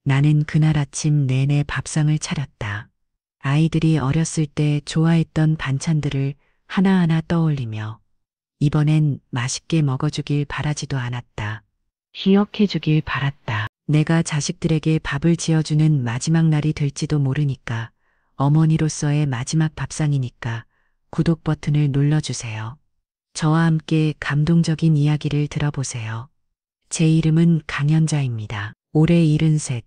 나는 그날 아침 내내 밥상을 차렸다. 아이들이 어렸을 때 좋아했던 반찬들을 하나하나 떠올리며 이번엔 맛있게 먹어주길 바라지도 않았다. 기억해주길 바랐다. 내가 자식들에게 밥을 지어주는 마지막 날이 될지도 모르니까, 어머니로서의 마지막 밥상이니까 구독 버튼을 눌러주세요. 저와 함께 감동적인 이야기를 들어보세요. 제 이름은 강연자입니다. 올해 73,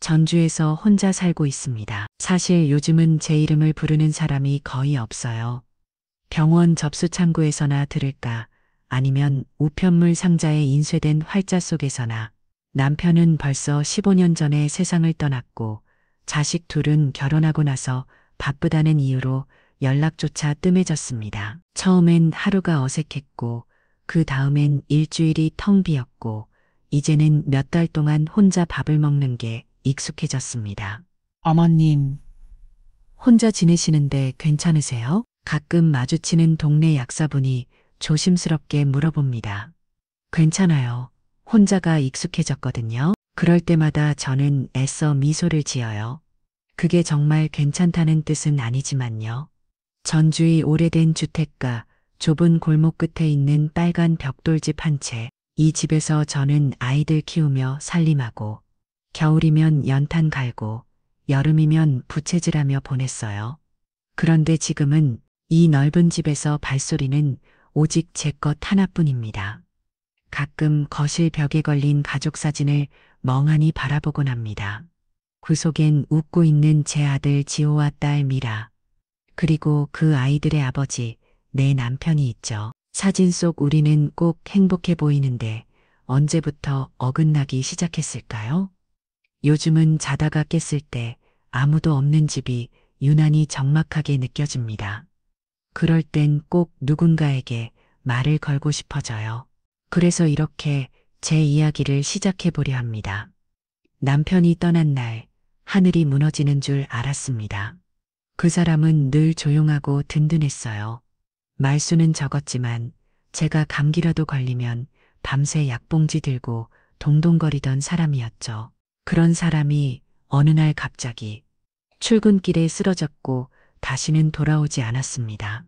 전주에서 혼자 살고 있습니다. 사실 요즘은 제 이름을 부르는 사람이 거의 없어요. 병원 접수 창구에서나 들을까, 아니면 우편물 상자에 인쇄된 활자 속에서나. 남편은 벌써 15년 전에 세상을 떠났고, 자식 둘은 결혼하고 나서 바쁘다는 이유로 연락조차 뜸해졌습니다. 처음엔 하루가 어색했고, 그 다음엔 일주일이 텅 비었고, 이제는 몇 달 동안 혼자 밥을 먹는 게 익숙해졌습니다. 어머님, 혼자 지내시는데 괜찮으세요? 가끔 마주치는 동네 약사분이 조심스럽게 물어봅니다. 괜찮아요. 혼자가 익숙해졌거든요. 그럴 때마다 저는 애써 미소를 지어요. 그게 정말 괜찮다는 뜻은 아니지만요. 전주의 오래된 주택가, 좁은 골목 끝에 있는 빨간 벽돌집 한 채, 이 집에서 저는 아이들 키우며 살림하고, 겨울이면 연탄 갈고, 여름이면 부채질하며 보냈어요. 그런데 지금은 이 넓은 집에서 발소리는 오직 제 것 하나뿐입니다. 가끔 거실 벽에 걸린 가족 사진을 멍하니 바라보곤 합니다. 그 속엔 웃고 있는 제 아들 지호와 딸 미라, 그리고 그 아이들의 아버지, 내 남편이 있죠. 사진 속 우리는 꼭 행복해 보이는데 언제부터 어긋나기 시작했을까요? 요즘은 자다가 깼을 때 아무도 없는 집이 유난히 적막하게 느껴집니다. 그럴 땐 꼭 누군가에게 말을 걸고 싶어져요. 그래서 이렇게 제 이야기를 시작해 보려 합니다. 남편이 떠난 날, 하늘이 무너지는 줄 알았습니다. 그 사람은 늘 조용하고 든든했어요. 말수는 적었지만 제가 감기라도 걸리면 밤새 약봉지 들고 동동거리던 사람이었죠. 그런 사람이 어느 날 갑자기 출근길에 쓰러졌고 다시는 돌아오지 않았습니다.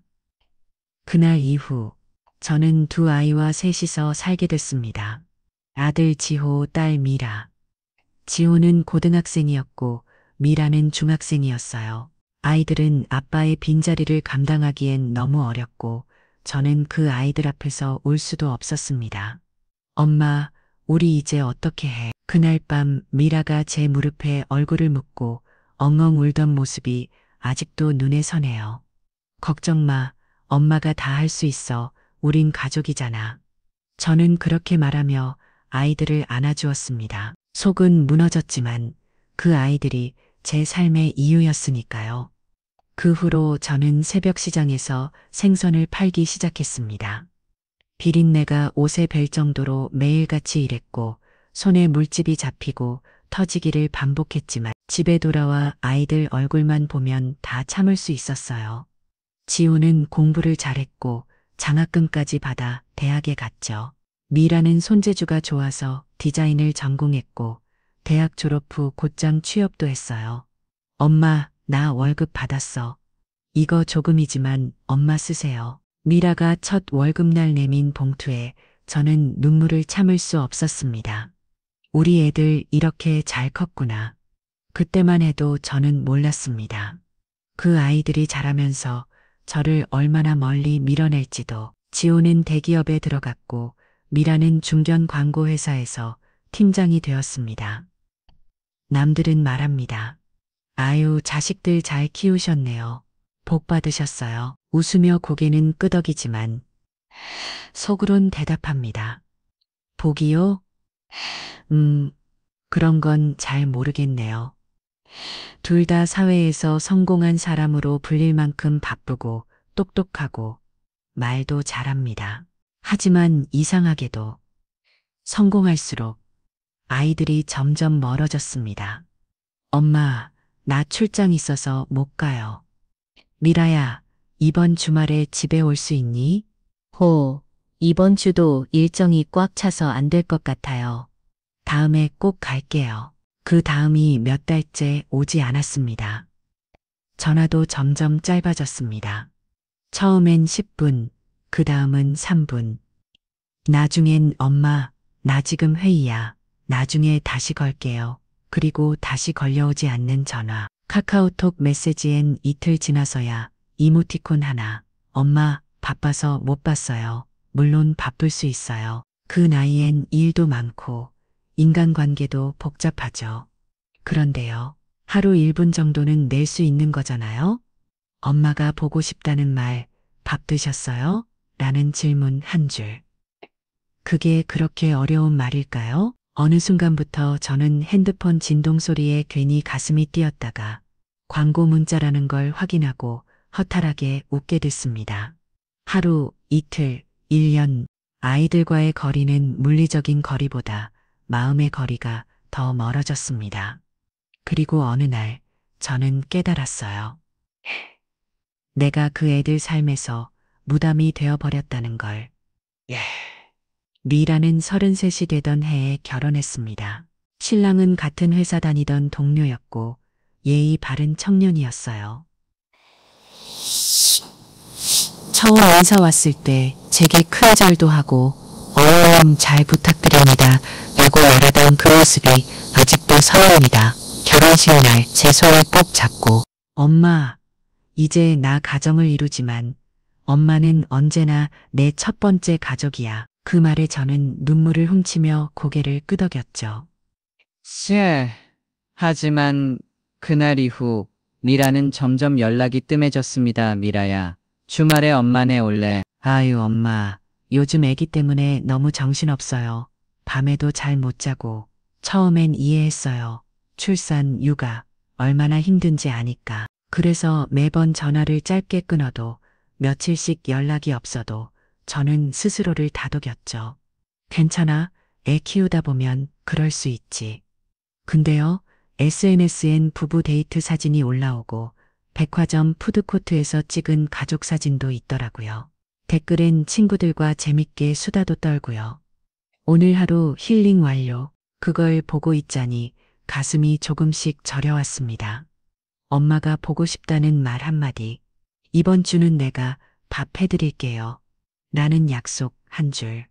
그날 이후 저는 두 아이와 셋이서 살게 됐습니다. 아들 지호, 딸 미라. 지호는 고등학생이었고 미라는 중학생이었어요. 아이들은 아빠의 빈자리를 감당하기엔 너무 어렸고 저는 그 아이들 앞에서 울 수도 없었습니다. 엄마, 우리 이제 어떻게 해? 그날 밤 미라가 제 무릎에 얼굴을 묻고 엉엉 울던 모습이 아직도 눈에 선해요. 걱정 마, 엄마가 다 할 수 있어. 우린 가족이잖아. 저는 그렇게 말하며 아이들을 안아주었습니다. 속은 무너졌지만 그 아이들이 제 삶의 이유였으니까요. 그 후로 저는 새벽 시장에서 생선을 팔기 시작했습니다. 비린내가 옷에 벨 정도로 매일같이 일했고 손에 물집이 잡히고 터지기를 반복했지만 집에 돌아와 아이들 얼굴만 보면 다 참을 수 있었어요. 지우는 공부를 잘했고 장학금까지 받아 대학에 갔죠. 미라는 손재주가 좋아서 디자인을 전공했고 대학 졸업 후 곧장 취업도 했어요. 엄마, 나 월급 받았어. 이거 조금이지만 엄마 쓰세요. 미라가 첫 월급날 내민 봉투에 저는 눈물을 참을 수 없었습니다. 우리 애들 이렇게 잘 컸구나. 그때만 해도 저는 몰랐습니다. 그 아이들이 자라면서 저를 얼마나 멀리 밀어낼지도. 지호는 대기업에 들어갔고 미라는 중견 광고회사에서 팀장이 되었습니다. 남들은 말합니다. 아유, 자식들 잘 키우셨네요. 복 받으셨어요. 웃으며 고개는 끄덕이지만 속으론 대답합니다. 복이요? 그런 건 잘 모르겠네요. 둘 다 사회에서 성공한 사람으로 불릴 만큼 바쁘고 똑똑하고 말도 잘합니다. 하지만 이상하게도 성공할수록 아이들이 점점 멀어졌습니다. 엄마, 나 출장 있어서 못 가요. 미라야, 이번 주말에 집에 올 수 있니? 이번 주도 일정이 꽉 차서 안 될 것 같아요. 다음에 꼭 갈게요. 그 다음이 몇 달째 오지 않았습니다. 전화도 점점 짧아졌습니다. 처음엔 10분, 그 다음은 3분. 나중엔 엄마, 나 지금 회의야. 나중에 다시 걸게요. 그리고 다시 걸려오지 않는 전화. 카카오톡 메시지엔 이틀 지나서야 이모티콘 하나. 엄마, 바빠서 못 봤어요. 물론 바쁠 수 있어요. 그 나이엔 일도 많고 인간관계도 복잡하죠. 그런데요. 하루 1분 정도는 낼 수 있는 거잖아요. 엄마가 보고 싶다는 말, 밥 드셨어요? 라는 질문 한 줄. 그게 그렇게 어려운 말일까요? 어느 순간부터 저는 핸드폰 진동 소리에 괜히 가슴이 뛰었다가 광고 문자라는 걸 확인하고 허탈하게 웃게 됐습니다. 하루, 이틀, 1년, 아이들과의 거리는 물리적인 거리보다 마음의 거리가 더 멀어졌습니다. 그리고 어느 날 저는 깨달았어요. 내가 그 애들 삶에서 무담이 되어버렸다는 걸. 미라는 33이 되던 해에 결혼했습니다. 신랑은 같은 회사 다니던 동료였고 예의 바른 청년이었어요. 처음 인사 왔을 때 제게 큰 절도 하고 잘 부탁드립니다 라고 말하던 그 모습이 아직도 선합니다. 결혼식 날 제 손을 꼭 잡고 엄마, 이제 나 가정을 이루지만 엄마는 언제나 내 첫 번째 가족이야. 그 말에 저는 눈물을 훔치며 고개를 끄덕였죠. 하지만 그날 이후 미라는 점점 연락이 뜸해졌습니다. 미라야, 주말에 엄마네 올래? 아유, 엄마. 요즘 애기 때문에 너무 정신없어요. 밤에도 잘 못 자고. 처음엔 이해했어요. 출산, 육아, 얼마나 힘든지 아니까. 그래서 매번 전화를 짧게 끊어도 며칠씩 연락이 없어도 저는 스스로를 다독였죠. 괜찮아. 애 키우다 보면 그럴 수 있지. 근데요, SNS엔 부부 데이트 사진이 올라오고 백화점 푸드코트에서 찍은 가족 사진도 있더라고요. 댓글엔 친구들과 재밌게 수다도 떨고요. 오늘 하루 힐링 완료. 그걸 보고 있자니 가슴이 조금씩 저려왔습니다. 엄마가 보고 싶다는 말 한마디. 이번 주는 내가 밥 해드릴게요. 라는 약속 한 줄.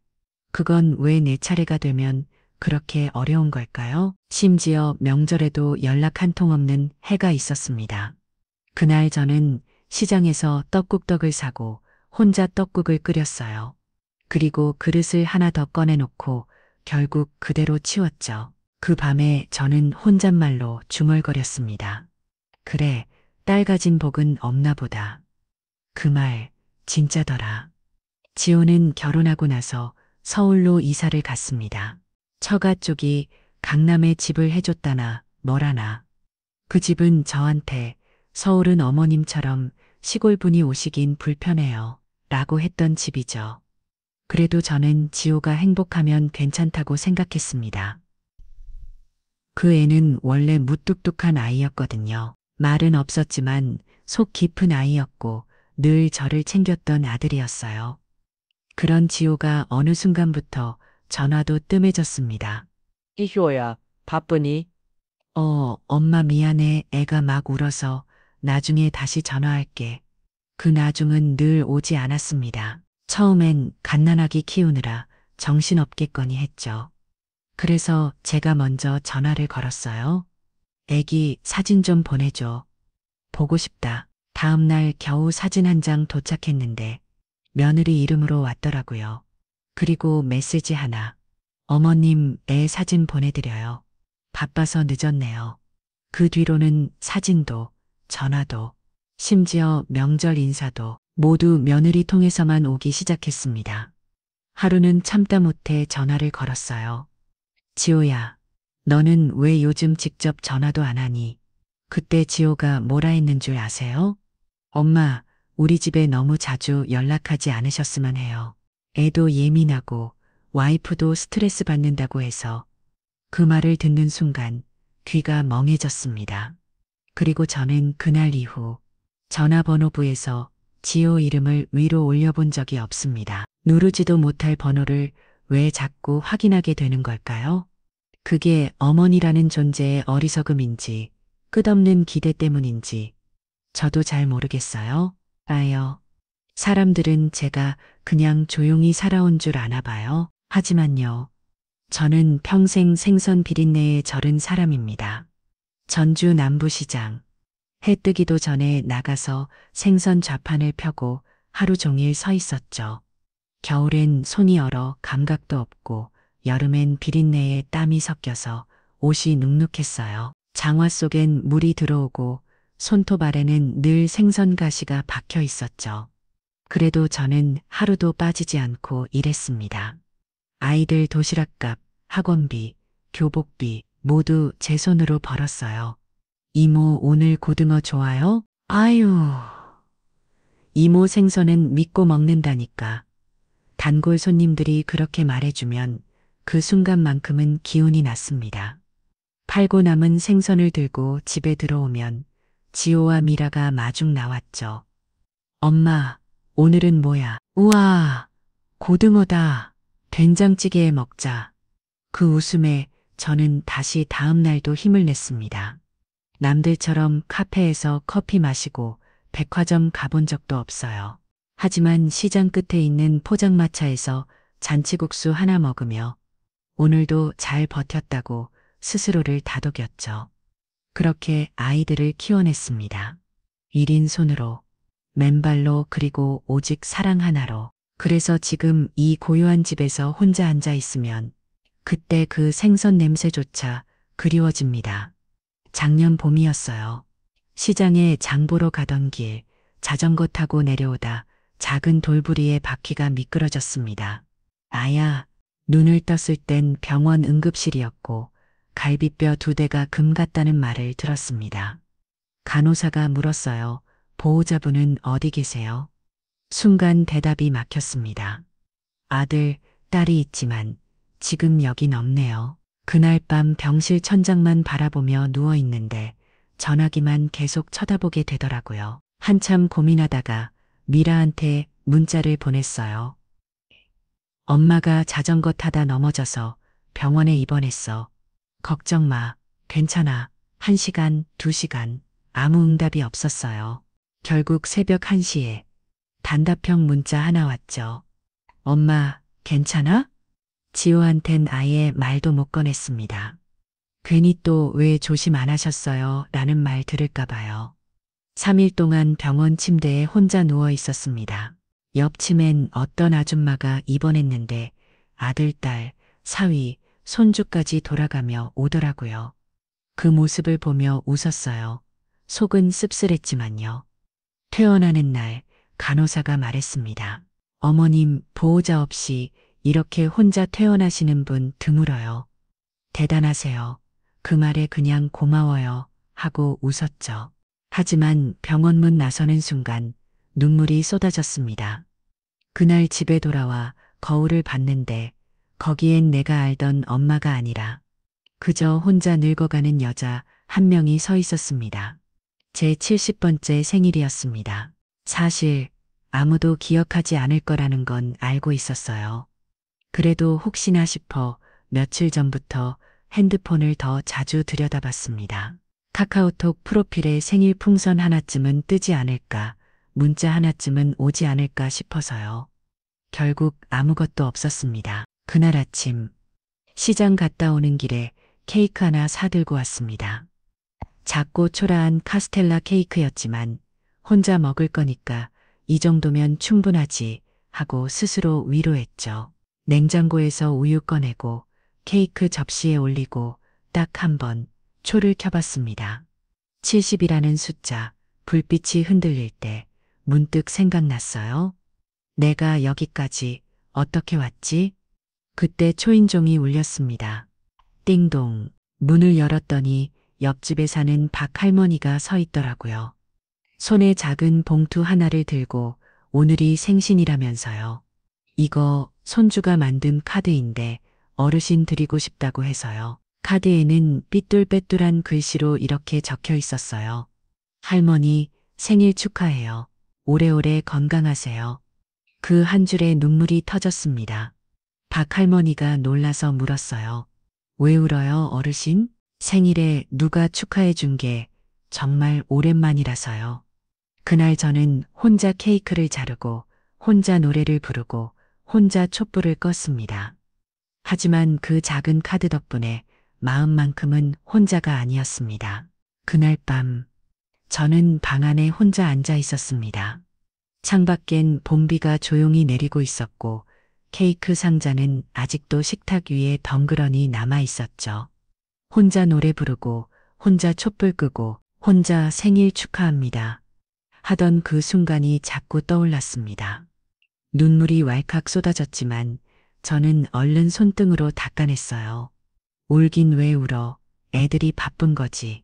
그건 왜 내 차례가 되면 그렇게 어려운 걸까요? 심지어 명절에도 연락 한 통 없는 해가 있었습니다. 그날 저는 시장에서 떡국떡을 사고 혼자 떡국을 끓였어요. 그리고 그릇을 하나 더 꺼내놓고 결국 그대로 치웠죠. 그 밤에 저는 혼잣말로 중얼거렸습니다. 그래, 딸 가진 복은 없나 보다. 그 말 진짜더라. 지호는 결혼하고 나서 서울로 이사를 갔습니다. 처가 쪽이 강남에 집을 해줬다나 뭐라나. 그 집은 저한테 서울은 어머님처럼 시골분이 오시긴 불편해요. 라고 했던 집이죠. 그래도 저는 지호가 행복하면 괜찮다고 생각했습니다. 그 애는 원래 무뚝뚝한 아이였거든요. 말은 없었지만 속 깊은 아이였고 늘 저를 챙겼던 아들이었어요. 그런 지호가 어느 순간부터 전화도 뜸해졌습니다. 이효야, 바쁘니? 엄마 미안해. 애가 막 울어서 나중에 다시 전화할게. 그 나중은 늘 오지 않았습니다. 처음엔 갓난아기 키우느라 정신없겠거니 했죠. 그래서 제가 먼저 전화를 걸었어요. 애기 사진 좀 보내줘. 보고 싶다. 다음날 겨우 사진 한 장 도착했는데 며느리 이름으로 왔더라고요. 그리고 메시지 하나. 어머님, 애 사진 보내드려요. 바빠서 늦었네요. 그 뒤로는 사진도, 전화도, 심지어 명절 인사도 모두 며느리 통해서만 오기 시작했습니다. 하루는 참다 못해 전화를 걸었어요. 지호야, 너는 왜 요즘 직접 전화도 안 하니? 그때 지호가 뭐라 했는 줄 아세요? 엄마, 우리 집에 너무 자주 연락하지 않으셨으면 해요. 애도 예민하고 와이프도 스트레스 받는다고 해서. 그 말을 듣는 순간 귀가 멍해졌습니다. 그리고 저는 그날 이후 전화번호부에서 지호 이름을 위로 올려본 적이 없습니다. 누르지도 못할 번호를 왜 자꾸 확인하게 되는 걸까요? 그게 어머니라는 존재의 어리석음인지 끝없는 기대 때문인지 저도 잘 모르겠어요. 아요. 사람들은 제가 그냥 조용히 살아온 줄 아나 봐요. 하지만요. 저는 평생 생선 비린내에 절은 사람입니다. 전주 남부시장. 해 뜨기도 전에 나가서 생선 좌판을 펴고 하루 종일 서 있었죠. 겨울엔 손이 얼어 감각도 없고 여름엔 비린내에 땀이 섞여서 옷이 눅눅했어요. 장화 속엔 물이 들어오고 손톱 아래는 늘 생선 가시가 박혀 있었죠. 그래도 저는 하루도 빠지지 않고 일했습니다. 아이들 도시락값, 학원비, 교복비 모두 제 손으로 벌었어요. 이모 오늘 고등어 좋아요? 아유. 이모 생선은 믿고 먹는다니까. 단골 손님들이 그렇게 말해주면 그 순간만큼은 기운이 났습니다. 팔고 남은 생선을 들고 집에 들어오면 지호와 미라가 마중 나왔죠. 엄마, 오늘은 뭐야? 우와, 고등어다. 된장찌개에 먹자. 그 웃음에 저는 다시 다음 날도 힘을 냈습니다. 남들처럼 카페에서 커피 마시고 백화점 가본 적도 없어요. 하지만 시장 끝에 있는 포장마차에서 잔치국수 하나 먹으며 오늘도 잘 버텼다고 스스로를 다독였죠. 그렇게 아이들을 키워냈습니다. 1인 손으로, 맨발로 그리고 오직 사랑 하나로. 그래서 지금 이 고요한 집에서 혼자 앉아 있으면 그때 그 생선 냄새조차 그리워집니다. 작년 봄이었어요. 시장에 장 보러 가던 길, 자전거 타고 내려오다 작은 돌부리에 바퀴가 미끄러졌습니다. 아야, 눈을 떴을 땐 병원 응급실이었고 갈비뼈 2대가 금 같다는 말을 들었습니다. 간호사가 물었어요. 보호자분은 어디 계세요? 순간 대답이 막혔습니다. 아들, 딸이 있지만 지금 여긴 없네요. 그날 밤 병실 천장만 바라보며 누워 있는데 전화기만 계속 쳐다보게 되더라고요. 한참 고민하다가 미라한테 문자를 보냈어요. 엄마가 자전거 타다 넘어져서 병원에 입원했어. 걱정 마. 괜찮아. 1시간, 2시간. 아무 응답이 없었어요. 결국 새벽 1시에 단답형 문자 하나 왔죠. 엄마, 괜찮아? 지호한텐 아예 말도 못 꺼냈습니다. 괜히 또 왜 조심 안 하셨어요? 라는 말 들을까 봐요. 3일 동안 병원 침대에 혼자 누워 있었습니다. 옆침엔 어떤 아줌마가 입원했는데 아들, 딸, 사위, 손주까지 돌아가며 오더라고요. 그 모습을 보며 웃었어요. 속은 씁쓸했지만요. 퇴원하는 날 간호사가 말했습니다. 어머님 보호자 없이 이렇게 혼자 퇴원하시는 분 드물어요. 대단하세요. 그 말에 그냥 고마워요 하고 웃었죠. 하지만 병원 문 나서는 순간 눈물이 쏟아졌습니다. 그날 집에 돌아와 거울을 봤는데 거기엔 내가 알던 엄마가 아니라 그저 혼자 늙어가는 여자 한 명이 서 있었습니다. 제 70번째 생일이었습니다. 사실 아무도 기억하지 않을 거라는 건 알고 있었어요. 그래도 혹시나 싶어 며칠 전부터 핸드폰을 더 자주 들여다봤습니다. 카카오톡 프로필에 생일 풍선 하나쯤은 뜨지 않을까, 문자 하나쯤은 오지 않을까 싶어서요. 결국 아무것도 없었습니다. 그날 아침 시장 갔다 오는 길에 케이크 하나 사들고 왔습니다. 작고 초라한 카스텔라 케이크였지만 혼자 먹을 거니까 이 정도면 충분하지 하고 스스로 위로했죠. 냉장고에서 우유 꺼내고 케이크 접시에 올리고 딱 한 번 초를 켜봤습니다. 70이라는 숫자, 불빛이 흔들릴 때 문득 생각났어요. 내가 여기까지 어떻게 왔지? 그때 초인종이 울렸습니다. 띵동. 문을 열었더니 옆집에 사는 박 할머니가 서 있더라고요. 손에 작은 봉투 하나를 들고 오늘이 생신이라면서요. 이거 손주가 만든 카드인데 어르신 드리고 싶다고 해서요. 카드에는 삐뚤빼뚤한 글씨로 이렇게 적혀 있었어요. 할머니, 생일 축하해요. 오래오래 건강하세요. 그 한 줄에 눈물이 터졌습니다. 박 할머니가 놀라서 물었어요. 왜 울어요, 어르신? 생일에 누가 축하해 준 게 정말 오랜만이라서요. 그날 저는 혼자 케이크를 자르고, 혼자 노래를 부르고, 혼자 촛불을 껐습니다. 하지만 그 작은 카드 덕분에 마음만큼은 혼자가 아니었습니다. 그날 밤, 저는 방 안에 혼자 앉아 있었습니다. 창밖엔 봄비가 조용히 내리고 있었고, 케이크 상자는 아직도 식탁 위에 덩그러니 남아 있었죠. 혼자 노래 부르고, 혼자 촛불 끄고, 혼자 생일 축하합니다. 하던 그 순간이 자꾸 떠올랐습니다. 눈물이 왈칵 쏟아졌지만 저는 얼른 손등으로 닦아냈어요. 울긴 왜 울어? 애들이 바쁜 거지.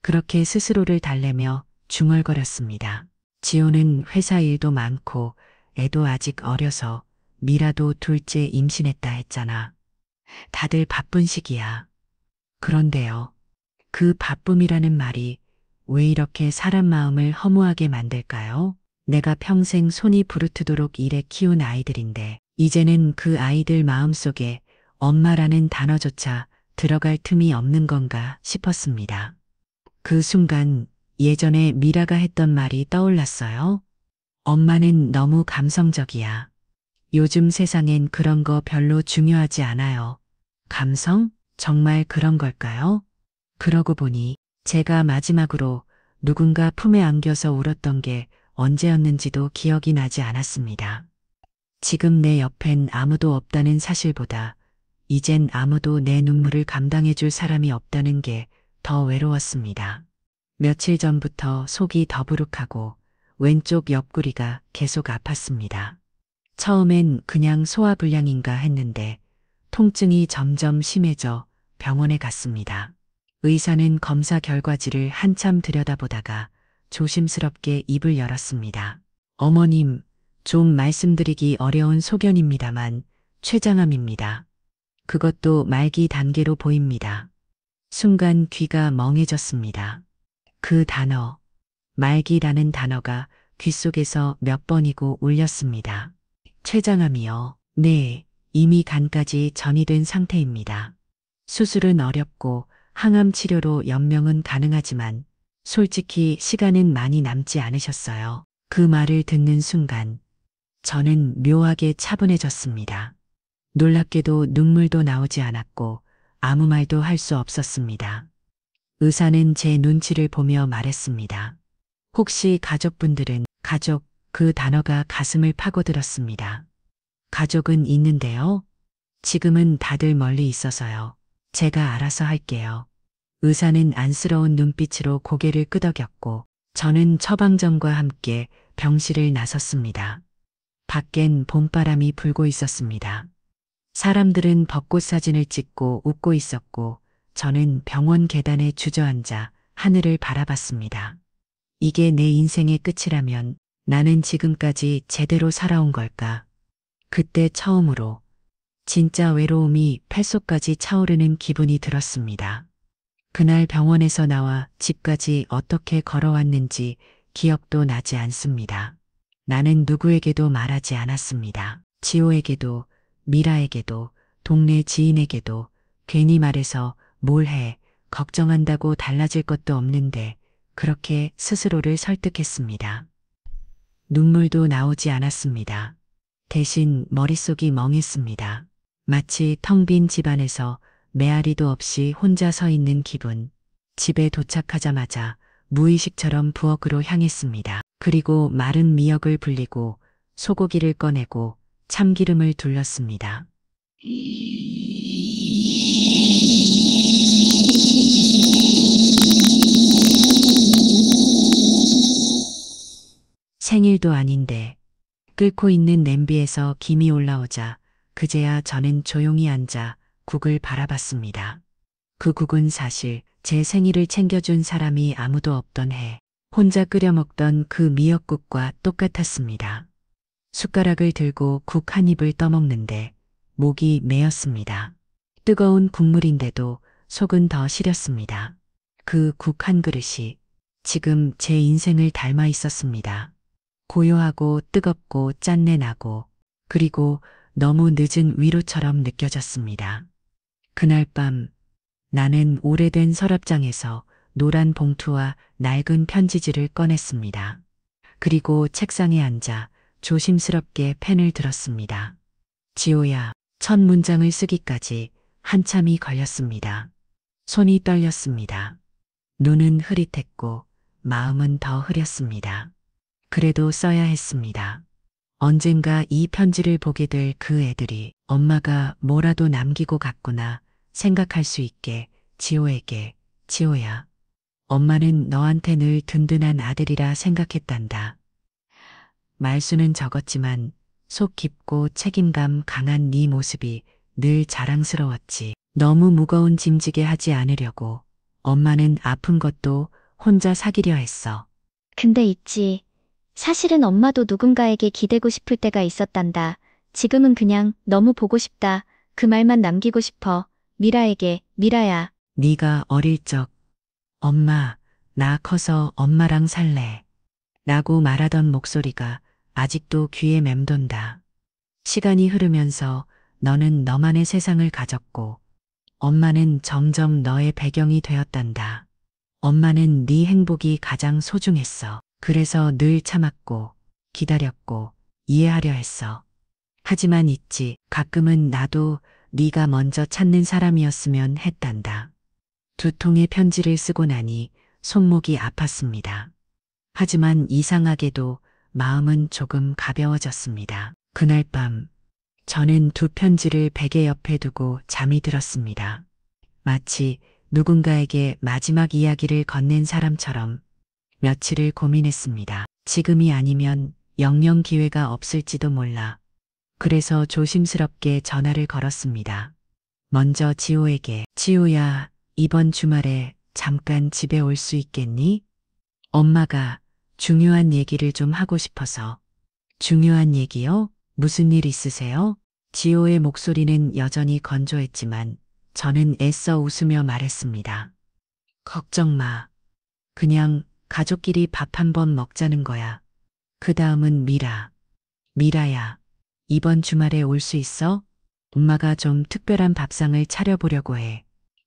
그렇게 스스로를 달래며 중얼거렸습니다. 지호는 회사 일도 많고 애도 아직 어려서 미라도 둘째 임신했다 했잖아. 다들 바쁜 시기야. 그런데요. 그 바쁨이라는 말이 왜 이렇게 사람 마음을 허무하게 만들까요? 내가 평생 손이 부르트도록 일해 키운 아이들인데 이제는 그 아이들 마음속에 엄마라는 단어조차 들어갈 틈이 없는 건가 싶었습니다. 그 순간 예전에 미라가 했던 말이 떠올랐어요. 엄마는 너무 감성적이야. 요즘 세상엔 그런 거 별로 중요하지 않아요. 감성? 정말 그런 걸까요? 그러고 보니 제가 마지막으로 누군가 품에 안겨서 울었던 게 언제였는지도 기억이 나지 않았습니다. 지금 내 옆엔 아무도 없다는 사실보다 이젠 아무도 내 눈물을 감당해 줄 사람이 없다는 게 더 외로웠습니다. 며칠 전부터 속이 더부룩하고 왼쪽 옆구리가 계속 아팠습니다. 처음엔 그냥 소화불량인가 했는데 통증이 점점 심해져 병원에 갔습니다. 의사는 검사 결과지를 한참 들여다보다가 조심스럽게 입을 열었습니다. 어머님, 좀 말씀드리기 어려운 소견입니다만 췌장암입니다. 그것도 말기 단계로 보입니다. 순간 귀가 멍해졌습니다. 그 단어, 말기라는 단어가 귓속에서 몇 번이고 울렸습니다. 췌장암이요. 네, 이미 간까지 전이된 상태입니다. 수술은 어렵고 항암 치료로 연명은 가능하지만 솔직히 시간은 많이 남지 않으셨어요. 그 말을 듣는 순간 저는 묘하게 차분해졌습니다. 놀랍게도 눈물도 나오지 않았고 아무 말도 할 수 없었습니다. 의사는 제 눈치를 보며 말했습니다. 혹시 가족분들은 가족 그 단어가 가슴을 파고들었습니다. 가족은 있는데요. 지금은 다들 멀리 있어서요. 제가 알아서 할게요. 의사는 안쓰러운 눈빛으로 고개를 끄덕였고 저는 처방전과 함께 병실을 나섰습니다. 밖엔 봄바람이 불고 있었습니다. 사람들은 벚꽃 사진을 찍고 웃고 있었고 저는 병원 계단에 주저앉아 하늘을 바라봤습니다. 이게 내 인생의 끝이라면 나는 지금까지 제대로 살아온 걸까? 그때 처음으로 진짜 외로움이 뼛속까지 차오르는 기분이 들었습니다. 그날 병원에서 나와 집까지 어떻게 걸어왔는지 기억도 나지 않습니다. 나는 누구에게도 말하지 않았습니다. 지호에게도, 미라에게도, 동네 지인에게도 괜히 말해서 뭘 해, 걱정한다고 달라질 것도 없는데 그렇게 스스로를 설득했습니다. 눈물도 나오지 않았습니다. 대신 머릿속이 멍했습니다. 마치 텅 빈 집안에서 메아리도 없이 혼자 서 있는 기분. 집에 도착하자마자 무의식처럼 부엌으로 향했습니다. 그리고 마른 미역을 불리고 소고기를 꺼내고 참기름을 둘렀습니다. 생일도 아닌데 끓고 있는 냄비에서 김이 올라오자 그제야 저는 조용히 앉아 국을 바라봤습니다. 그 국은 사실 제 생일을 챙겨준 사람이 아무도 없던 해 혼자 끓여 먹던 그 미역국과 똑같았습니다. 숟가락을 들고 국 한 입을 떠먹는데 목이 메었습니다. 뜨거운 국물인데도 속은 더 시렸습니다. 그 국 한 그릇이 지금 제 인생을 닮아 있었습니다. 고요하고 뜨겁고 짠내 나고 그리고 너무 늦은 위로처럼 느껴졌습니다. 그날 밤 나는 오래된 서랍장에서 노란 봉투와 낡은 편지지를 꺼냈습니다. 그리고 책상에 앉아 조심스럽게 펜을 들었습니다. 지호야, 첫 문장을 쓰기까지 한참이 걸렸습니다. 손이 떨렸습니다. 눈은 흐릿했고 마음은 더 흐렸습니다. 그래도 써야 했습니다. 언젠가 이 편지를 보게 될 그 애들이 엄마가 뭐라도 남기고 갔구나 생각할 수 있게 지호에게, 지호야, 엄마는 너한테 늘 든든한 아들이라 생각했단다. 말수는 적었지만 속 깊고 책임감 강한 네 모습이 늘 자랑스러웠지. 너무 무거운 짐지게 하지 않으려고 엄마는 아픈 것도 혼자 사기려 했어. 근데 있지. 사실은 엄마도 누군가에게 기대고 싶을 때가 있었단다. 지금은 그냥 너무 보고 싶다. 그 말만 남기고 싶어. 미라에게, 미라야. 네가 어릴 적 엄마, 나 커서 엄마랑 살래. 라고 말하던 목소리가 아직도 귀에 맴돈다. 시간이 흐르면서 너는 너만의 세상을 가졌고 엄마는 점점 너의 배경이 되었단다. 엄마는 네 행복이 가장 소중했어. 그래서 늘 참았고 기다렸고 이해하려 했어. 하지만 있지, 가끔은 나도 네가 먼저 찾는 사람이었으면 했단다. 두 통의 편지를 쓰고 나니 손목이 아팠습니다. 하지만 이상하게도 마음은 조금 가벼워졌습니다. 그날 밤 저는 두 편지를 베개 옆에 두고 잠이 들었습니다. 마치 누군가에게 마지막 이야기를 건넨 사람처럼 며칠을 고민했습니다. 지금이 아니면 영영 기회가 없을지도 몰라. 그래서 조심스럽게 전화를 걸었습니다. 먼저 지호에게, 지호야, 이번 주말에 잠깐 집에 올 수 있겠니? 엄마가 중요한 얘기를 좀 하고 싶어서. 중요한 얘기요? 무슨 일 있으세요? 지호의 목소리는 여전히 건조했지만 저는 애써 웃으며 말했습니다. 걱정 마. 그냥 가족끼리 밥 한 번 먹자는 거야. 그 다음은 미라. 미라야, 이번 주말에 올 수 있어? 엄마가 좀 특별한 밥상을 차려보려고 해.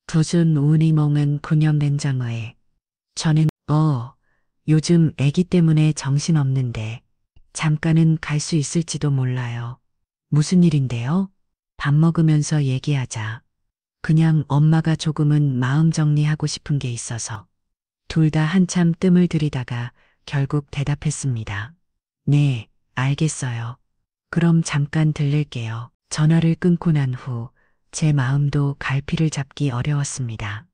두준 우니 먹은 곤약 냉장어에. 저는 요즘 애기 때문에 정신없는데 잠깐은 갈 수 있을지도 몰라요. 무슨 일인데요? 밥 먹으면서 얘기하자. 그냥 엄마가 조금은 마음 정리하고 싶은 게 있어서. 둘 다 한참 뜸을 들이다가 결국 대답했습니다. 네, 알겠어요. 그럼 잠깐 들를게요. 전화를 끊고 난 후 제 마음도 갈피를 잡기 어려웠습니다.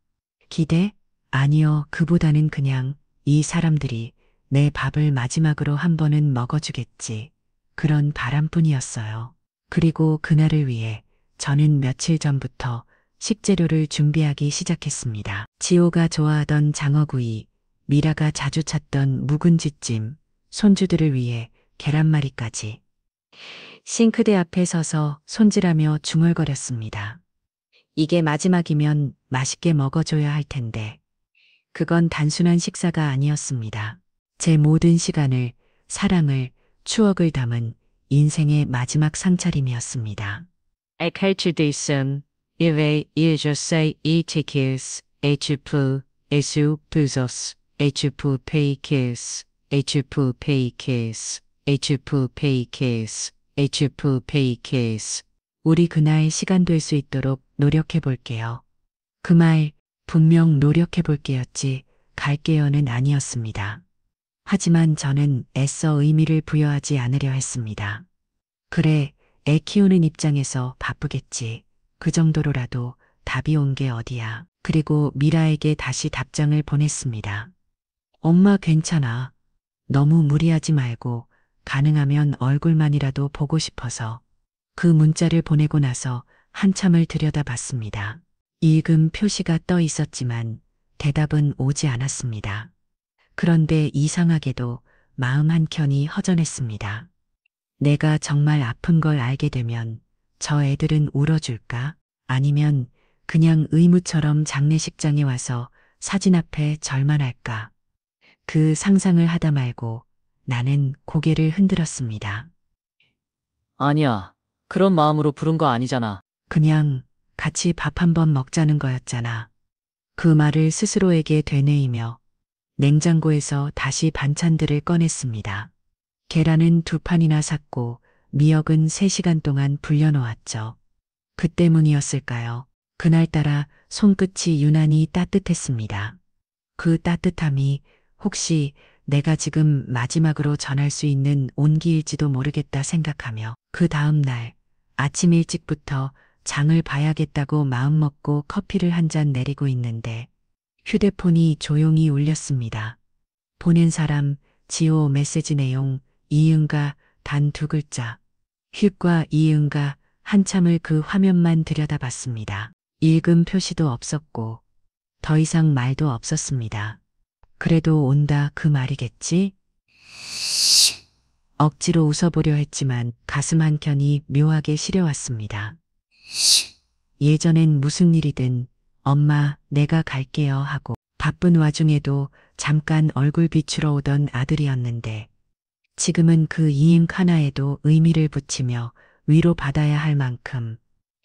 기대? 아니요, 그보다는 그냥 이 사람들이 내 밥을 마지막으로 한 번은 먹어주겠지. 그런 바람뿐이었어요. 그리고 그날을 위해 저는 며칠 전부터 식재료를 준비하기 시작했습니다. 지호가 좋아하던 장어구이, 미라가 자주 찾던 묵은지찜, 손주들을 위해 계란말이까지. 싱크대 앞에 서서 손질하며 중얼거렸습니다. 이게 마지막이면 맛있게 먹어줘야 할 텐데. 그건 단순한 식사가 아니었습니다. 제 모든 시간을, 사랑을, 추억을 담은 인생의 마지막 상차림이었습니다. 에칼츠데이슨, 이웨 이저세 이티키스, 에츠푸, 에수 부조스, 에츠푸 페이키스, 에츠푸 페이키스, 에츠푸 페이키스, 에츠푸 페이키스. 우리 그날 시간 될 수 있도록 노력해 볼게요. 그 말 분명 노력해 볼게였지 갈게요는 아니었습니다. 하지만 저는 애써 의미를 부여하지 않으려 했습니다. 그래, 애 키우는 입장에서 바쁘겠지. 그 정도로라도 답이 온 게 어디야. 그리고 미라에게 다시 답장을 보냈습니다. 엄마 괜찮아. 너무 무리하지 말고 가능하면 얼굴만이라도 보고 싶어서. 그 문자를 보내고 나서 한참을 들여다봤습니다. 읽음 표시가 떠 있었지만 대답은 오지 않았습니다. 그런데 이상하게도 마음 한켠이 허전했습니다. 내가 정말 아픈 걸 알게 되면 저 애들은 울어줄까? 아니면 그냥 의무처럼 장례식장에 와서 사진 앞에 절만 할까? 그 상상을 하다 말고 나는 고개를 흔들었습니다. 아니야. 그런 마음으로 부른 거 아니잖아. 그냥 같이 밥 한 번 먹자는 거였잖아. 그 말을 스스로에게 되뇌이며 냉장고에서 다시 반찬들을 꺼냈습니다. 계란은 2판이나 샀고 미역은 3시간 동안 불려놓았죠. 그 때문이었을까요? 그날따라 손끝이 유난히 따뜻했습니다. 그 따뜻함이 혹시 내가 지금 마지막으로 전할 수 있는 온기일지도 모르겠다 생각하며 그 다음 날 아침 일찍부터 장을 봐야겠다고 마음먹고 커피를 한 잔 내리고 있는데 휴대폰이 조용히 울렸습니다. 보낸 사람, 지호 메시지 내용, 이응가 단 2글자. 휙과 이응가 한참을 그 화면만 들여다봤습니다. 읽음 표시도 없었고 더 이상 말도 없었습니다. 그래도 온다 그 말이겠지? 억지로 웃어보려 했지만 가슴 한켠이 묘하게 시려왔습니다. 예전엔 무슨 일이든 엄마 내가 갈게요 하고 바쁜 와중에도 잠깐 얼굴 비추러 오던 아들이었는데 지금은 그 이응 하나에도 의미를 붙이며 위로받아야 할 만큼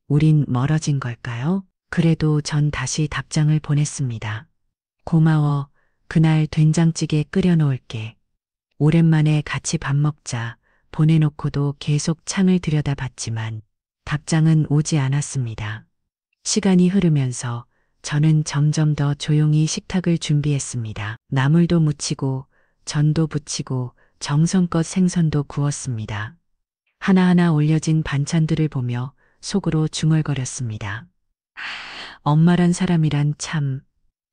우린 멀어진 걸까요? 그래도 전 다시 답장을 보냈습니다. 고마워. 그날 된장찌개 끓여 놓을게. 오랜만에 같이 밥 먹자. 보내놓고도 계속 창을 들여다봤지만 답장은 오지 않았습니다. 시간이 흐르면서 저는 점점 더 조용히 식탁을 준비했습니다. 나물도 무치고 전도 부치고 정성껏 생선도 구웠습니다. 하나하나 올려진 반찬들을 보며 속으로 중얼거렸습니다. 엄마란 사람이란 참,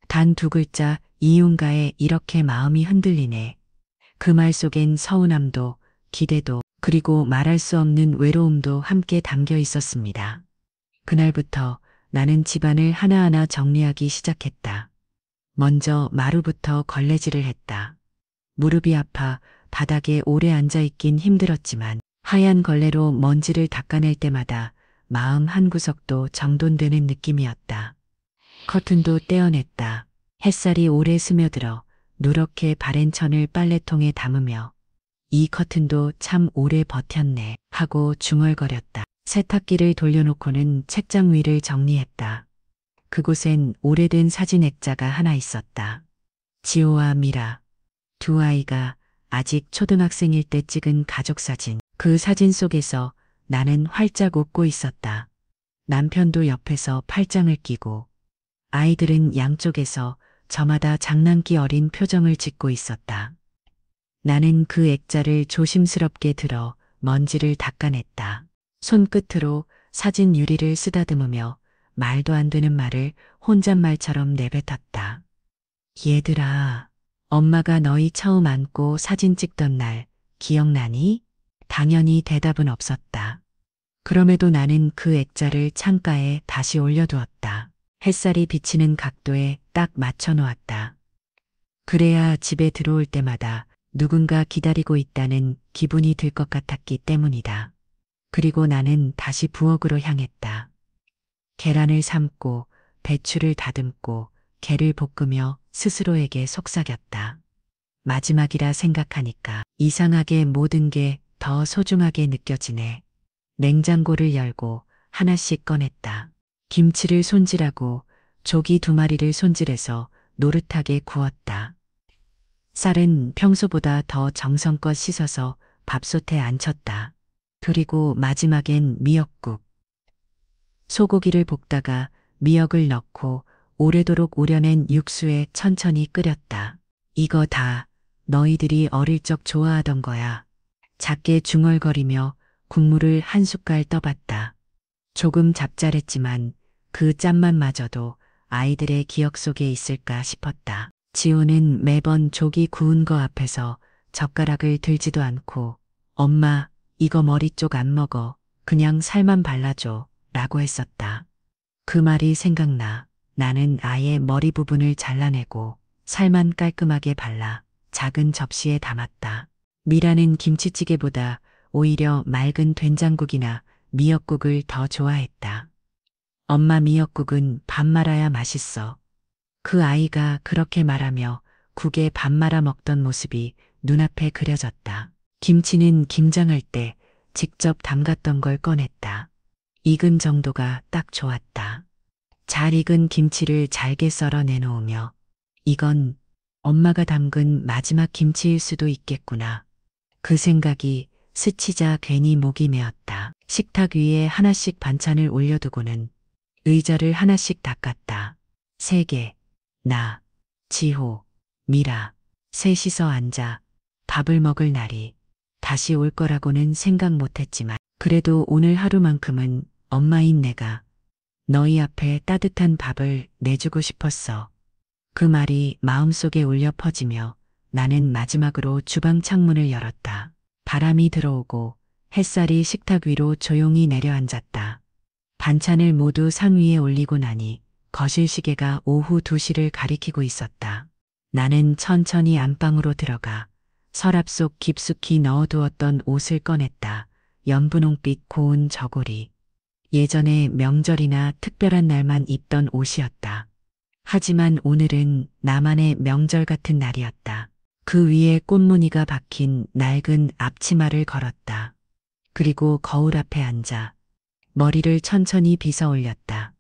단 2글자 이윤가에 이렇게 마음이 흔들리네. 그 말 속엔 서운함도 기대도 그리고 말할 수 없는 외로움도 함께 담겨 있었습니다. 그날부터 나는 집안을 하나하나 정리하기 시작했다. 먼저 마루부터 걸레질을 했다. 무릎이 아파 바닥에 오래 앉아있긴 힘들었지만 하얀 걸레로 먼지를 닦아낼 때마다 마음 한구석도 정돈되는 느낌이었다. 커튼도 떼어냈다. 햇살이 오래 스며들어 누렇게 바랜 천을 빨래통에 담으며 이 커튼도 참 오래 버텼네 하고 중얼거렸다. 세탁기를 돌려놓고는 책장 위를 정리했다. 그곳엔 오래된 사진 액자가 하나 있었다. 지호와 미라, 2 아이가 아직 초등학생일 때 찍은 가족사진. 그 사진 속에서 나는 활짝 웃고 있었다. 남편도 옆에서 팔짱을 끼고 아이들은 양쪽에서 저마다 장난기 어린 표정을 짓고 있었다. 나는 그 액자를 조심스럽게 들어 먼지를 닦아냈다. 손끝으로 사진 유리를 쓰다듬으며 말도 안 되는 말을 혼잣말처럼 내뱉었다. 얘들아, 엄마가 너희 처음 안고 사진 찍던 날 기억나니? 당연히 대답은 없었다. 그럼에도 나는 그 액자를 창가에 다시 올려두었다. 햇살이 비치는 각도에 딱 맞춰 놓았다. 그래야 집에 들어올 때마다 누군가 기다리고 있다는 기분이 들 것 같았기 때문이다. 그리고 나는 다시 부엌으로 향했다. 계란을 삶고 배추를 다듬고 게를 볶으며 스스로에게 속삭였다. 마지막이라 생각하니까 이상하게 모든 게 더 소중하게 느껴지네. 냉장고를 열고 하나씩 꺼냈다. 김치를 손질하고 조기 2마리를 손질해서 노릇하게 구웠다. 쌀은 평소보다 더 정성껏 씻어서 밥솥에 앉혔다. 그리고 마지막엔 미역국. 소고기를 볶다가 미역을 넣고 오래도록 우려낸 육수에 천천히 끓였다. 이거 다 너희들이 어릴 적 좋아하던 거야. 작게 중얼거리며 국물을 한 숟갈 떠봤다. 조금 잡잘했지만 그 짠맛마저도 아이들의 기억 속에 있을까 싶었다. 지호는 매번 조기 구운 거 앞에서 젓가락을 들지도 않고 엄마, 이거 머리 쪽 안 먹어. 그냥 살만 발라줘. 라고 했었다. 그 말이 생각나. 나는 아예 머리 부분을 잘라내고 살만 깔끔하게 발라 작은 접시에 담았다. 미라는 김치찌개보다 오히려 맑은 된장국이나 미역국을 더 좋아했다. 엄마 미역국은 밥 말아야 맛있어. 그 아이가 그렇게 말하며 국에 밥 말아 먹던 모습이 눈앞에 그려졌다. 김치는 김장할 때 직접 담갔던 걸 꺼냈다. 익은 정도가 딱 좋았다. 잘 익은 김치를 잘게 썰어 내놓으며 이건 엄마가 담근 마지막 김치일 수도 있겠구나. 그 생각이 스치자 괜히 목이 메었다. 식탁 위에 하나씩 반찬을 올려두고는 의자를 하나씩 닦았다. 3개, 나, 지호, 미라, 셋이서 앉아 밥을 먹을 날이 다시 올 거라고는 생각 못했지만 그래도 오늘 하루만큼은 엄마인 내가 너희 앞에 따뜻한 밥을 내주고 싶었어. 그 말이 마음속에 울려 퍼지며 나는 마지막으로 주방 창문을 열었다. 바람이 들어오고 햇살이 식탁 위로 조용히 내려앉았다. 반찬을 모두 상 위에 올리고 나니 거실 시계가 오후 2시를 가리키고 있었다. 나는 천천히 안방으로 들어가 서랍 속 깊숙이 넣어두었던 옷을 꺼냈다. 연분홍빛 고운 저고리. 예전에 명절이나 특별한 날만 입던 옷이었다. 하지만 오늘은 나만의 명절 같은 날이었다. 그 위에 꽃무늬가 박힌 낡은 앞치마를 걸었다. 그리고 거울 앞에 앉아 머리를 천천히 빗어 올렸다.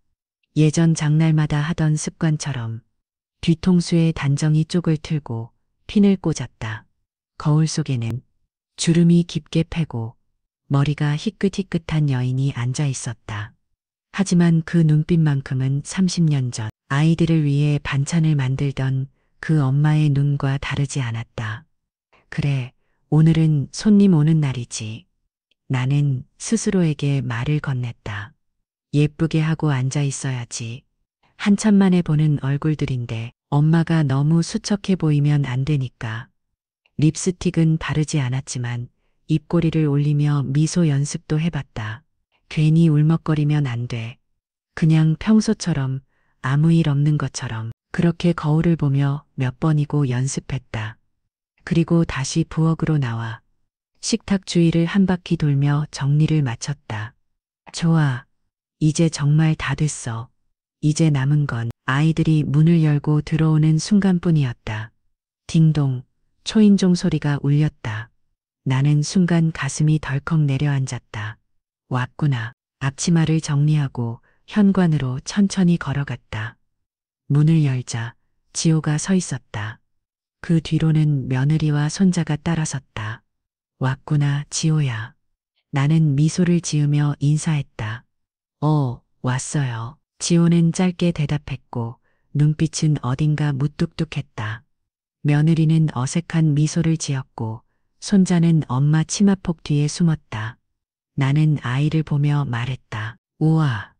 예전 장날마다 하던 습관처럼 뒤통수에 단정히 쪽을 틀고 핀을 꽂았다. 거울 속에는 주름이 깊게 패고 머리가 희끗희끗한 여인이 앉아 있었다. 하지만 그 눈빛만큼은 30년 전 아이들을 위해 반찬을 만들던 그 엄마의 눈과 다르지 않았다. 그래, 오늘은 손님 오는 날이지. 나는 스스로에게 말을 건넸다. 예쁘게 하고 앉아 있어야지. 한참 만에 보는 얼굴들인데 엄마가 너무 수척해 보이면 안 되니까. 립스틱은 바르지 않았지만 입꼬리를 올리며 미소 연습도 해봤다. 괜히 울먹거리면 안 돼. 그냥 평소처럼 아무 일 없는 것처럼 그렇게 거울을 보며 몇 번이고 연습했다. 그리고 다시 부엌으로 나와 식탁 주위를 한 바퀴 돌며 정리를 마쳤다. 좋아. 이제 정말 다 됐어. 이제 남은 건 아이들이 문을 열고 들어오는 순간뿐이었다. 딩동, 초인종 소리가 울렸다. 나는 순간 가슴이 덜컥 내려앉았다. 왔구나. 앞치마를 정리하고 현관으로 천천히 걸어갔다. 문을 열자 지호가 서 있었다. 그 뒤로는 며느리와 손자가 따라섰다. 왔구나, 지호야. 나는 미소를 지으며 인사했다. 왔어요. 지호는 짧게 대답했고 눈빛은 어딘가 무뚝뚝했다. 며느리는 어색한 미소를 지었고 손자는 엄마 치마폭 뒤에 숨었다. 나는 아이를 보며 말했다. 우와,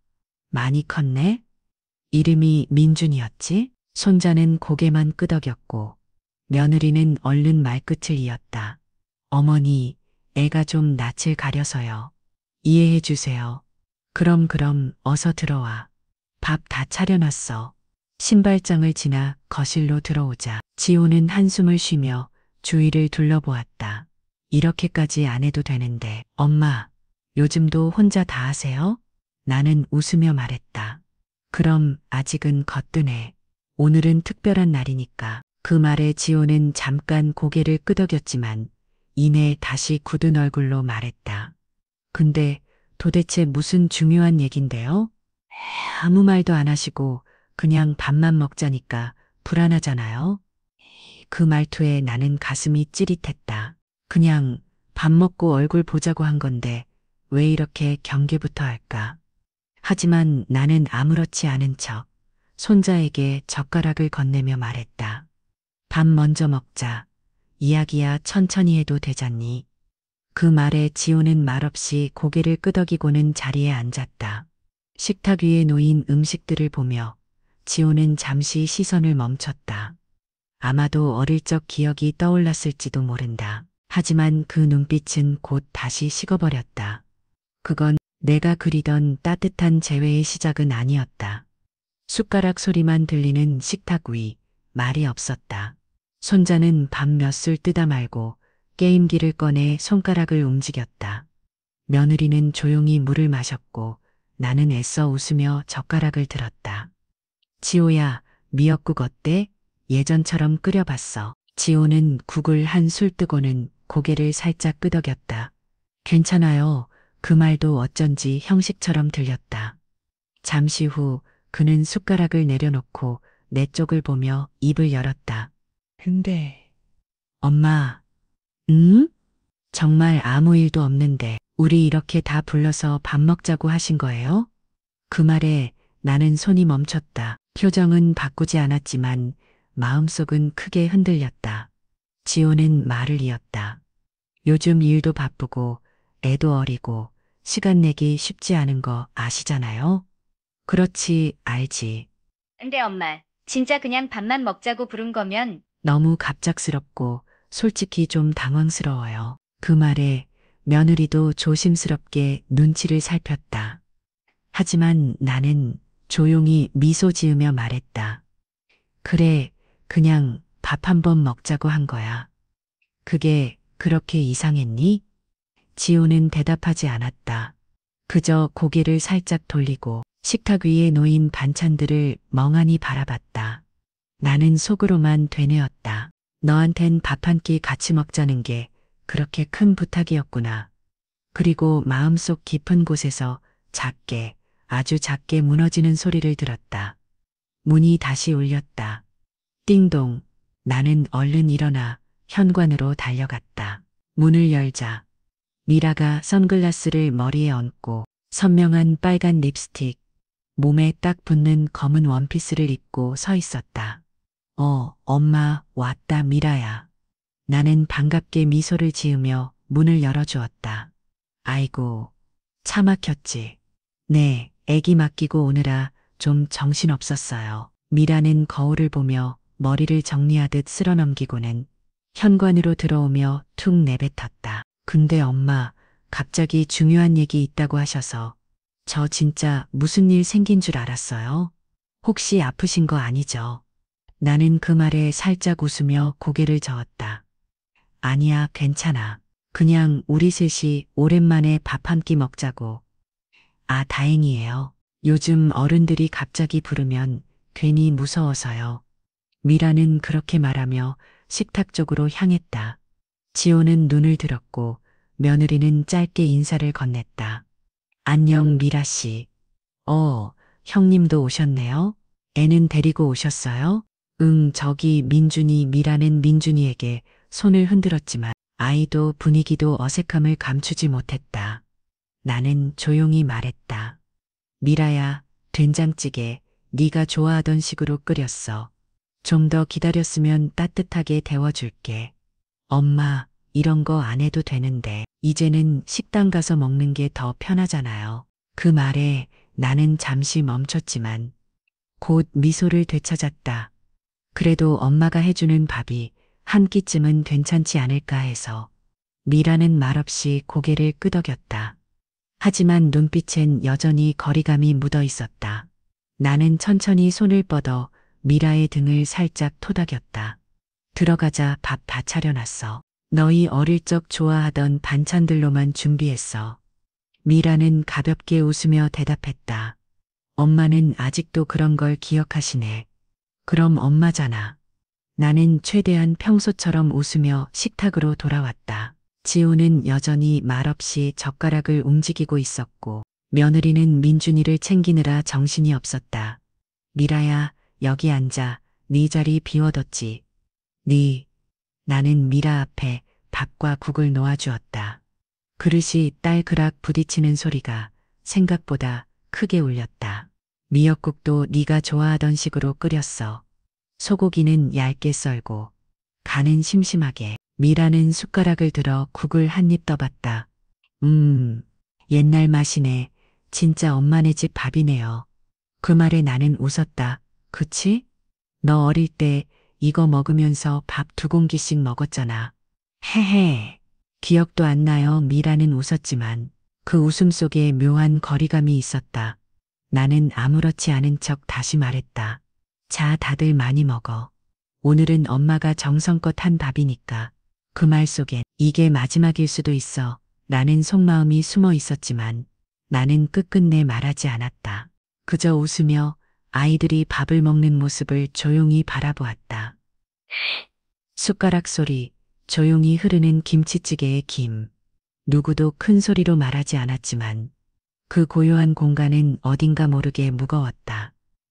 많이 컸네? 이름이 민준이었지? 손자는 고개만 끄덕였고 며느리는 얼른 말끝을 이었다. 어머니, 애가 좀 낯을 가려서요. 이해해 주세요. 그럼 어서 들어와. 밥 다 차려놨어. 신발장을 지나 거실로 들어오자 지호는 한숨을 쉬며 주위를 둘러보았다. 이렇게까지 안 해도 되는데 엄마, 요즘도 혼자 다 하세요? 나는 웃으며 말했다. 그럼 아직은 거뜬해. 오늘은 특별한 날이니까. 그 말에 지호는 잠깐 고개를 끄덕였지만 이내 다시 굳은 얼굴로 말했다. 근데 도대체 무슨 중요한 얘긴데요? 아무 말도 안 하시고 그냥 밥만 먹자니까 불안하잖아요. 그 말투에 나는 가슴이 찌릿했다. 그냥 밥 먹고 얼굴 보자고 한 건데 왜 이렇게 경계부터 할까? 하지만 나는 아무렇지 않은 척 손자에게 젓가락을 건네며 말했다. 밥 먼저 먹자. 이야기야 천천히 해도 되잖니. 그 말에 지호는 말없이 고개를 끄덕이고는 자리에 앉았다. 식탁 위에 놓인 음식들을 보며 지호는 잠시 시선을 멈췄다. 아마도 어릴 적 기억이 떠올랐을지도 모른다. 하지만 그 눈빛은 곧 다시 식어버렸다. 그건 내가 그리던 따뜻한 재회의 시작은 아니었다. 숟가락 소리만 들리는 식탁 위, 말이 없었다. 손자는 밥 몇 술 뜨다 말고 게임기를 꺼내 손가락을 움직였다. 며느리는 조용히 물을 마셨고 나는 애써 웃으며 젓가락을 들었다. 지호야, 미역국 어때? 예전처럼 끓여봤어. 지호는 국을 한 술 뜨고는 고개를 살짝 끄덕였다. 괜찮아요. 그 말도 어쩐지 형식처럼 들렸다. 잠시 후 그는 숟가락을 내려놓고 내 쪽을 보며 입을 열었다. 근데 엄마, 응? 정말 아무 일도 없는데 우리 이렇게 다 불러서 밥 먹자고 하신 거예요? 그 말에 나는 손이 멈췄다. 표정은 바꾸지 않았지만 마음속은 크게 흔들렸다. 지호는 말을 이었다. 요즘 일도 바쁘고 애도 어리고 시간 내기 쉽지 않은 거 아시잖아요? 그렇지, 알지. 근데 엄마, 진짜 그냥 밥만 먹자고 부른 거면 너무 갑작스럽고 솔직히 좀 당황스러워요. 그 말에 며느리도 조심스럽게 눈치를 살폈다. 하지만 나는 조용히 미소 지으며 말했다. 그래, 그냥 밥 한 번 먹자고 한 거야. 그게 그렇게 이상했니? 지호는 대답하지 않았다. 그저 고개를 살짝 돌리고 식탁 위에 놓인 반찬들을 멍하니 바라봤다. 나는 속으로만 되뇌었다. 너한텐 밥 한 끼 같이 먹자는 게 그렇게 큰 부탁이었구나. 그리고 마음속 깊은 곳에서 작게, 아주 작게 무너지는 소리를 들었다. 문이 다시 울렸다. 띵동. 나는 얼른 일어나 현관으로 달려갔다. 문을 열자 미라가 선글라스를 머리에 얹고 선명한 빨간 립스틱, 몸에 딱 붙는 검은 원피스를 입고 서 있었다. 엄마 왔다 미라야. 나는 반갑게 미소를 지으며 문을 열어주었다. 아이고, 차 막혔지. 네, 애기 맡기고 오느라 좀 정신없었어요. 미라는 거울을 보며 머리를 정리하듯 쓸어넘기고는 현관으로 들어오며 툭 내뱉었다. 근데 엄마, 갑자기 중요한 얘기 있다고 하셔서 저 진짜 무슨 일 생긴 줄 알았어요. 혹시 아프신 거 아니죠? 나는 그 말에 살짝 웃으며 고개를 저었다. 아니야, 괜찮아. 그냥 우리 셋이 오랜만에 밥 한 끼 먹자고. 아, 다행이에요. 요즘 어른들이 갑자기 부르면 괜히 무서워서요. 미라는 그렇게 말하며 식탁 쪽으로 향했다. 지호는 눈을 들었고 며느리는 짧게 인사를 건넸다. 안녕 미라 씨. 형님도 오셨네요? 애는 데리고 오셨어요? 응, 저기 미라는 민준이에게 손을 흔들었지만 아이도 분위기도 어색함을 감추지 못했다. 나는 조용히 말했다. 미라야, 된장찌개 네가 좋아하던 식으로 끓였어. 좀 더 기다렸으면 따뜻하게 데워줄게. 엄마, 이런 거 안 해도 되는데 이제는 식당 가서 먹는 게 더 편하잖아요. 그 말에 나는 잠시 멈췄지만 곧 미소를 되찾았다. 그래도 엄마가 해주는 밥이 한 끼쯤은 괜찮지 않을까 해서 미라는 말없이 고개를 끄덕였다. 하지만 눈빛엔 여전히 거리감이 묻어 있었다. 나는 천천히 손을 뻗어 미라의 등을 살짝 토닥였다. 들어가자 밥 다 차려놨어. 너희 어릴 적 좋아하던 반찬들로만 준비했어. 미라는 가볍게 웃으며 대답했다. 엄마는 아직도 그런 걸 기억하시네. 그럼 엄마잖아. 나는 최대한 평소처럼 웃으며 식탁으로 돌아왔다. 지호는 여전히 말없이 젓가락을 움직이고 있었고 며느리는 민준이를 챙기느라 정신이 없었다. 미라야, 여기 앉아. 네 자리 비워뒀지. 나는 미라 앞에 밥과 국을 놓아주었다. 그릇이 딸그락 부딪히는 소리가 생각보다 크게 울렸다. 미역국도 네가 좋아하던 식으로 끓였어. 소고기는 얇게 썰고 간은 심심하게. 미라는 숟가락을 들어 국을 한 입 떠봤다. 옛날 맛이네. 진짜 엄마네 집 밥이네요. 그 말에 나는 웃었다. 그치? 너 어릴 때 이거 먹으면서 밥 2공기씩 먹었잖아. 헤헤. 기억도 안 나요. 미라는 웃었지만 그 웃음 속에 묘한 거리감이 있었다. 나는 아무렇지 않은 척 다시 말했다. 자, 다들 많이 먹어. 오늘은 엄마가 정성껏 한 밥이니까. 그 말 속엔 이게 마지막일 수도 있어. 라는 속마음이 숨어 있었지만 나는 끝끝내 말하지 않았다. 그저 웃으며 아이들이 밥을 먹는 모습을 조용히 바라보았다. 숟가락 소리, 조용히 흐르는 김치찌개의 김. 누구도 큰 소리로 말하지 않았지만 그 고요한 공간은 어딘가 모르게 무거웠다.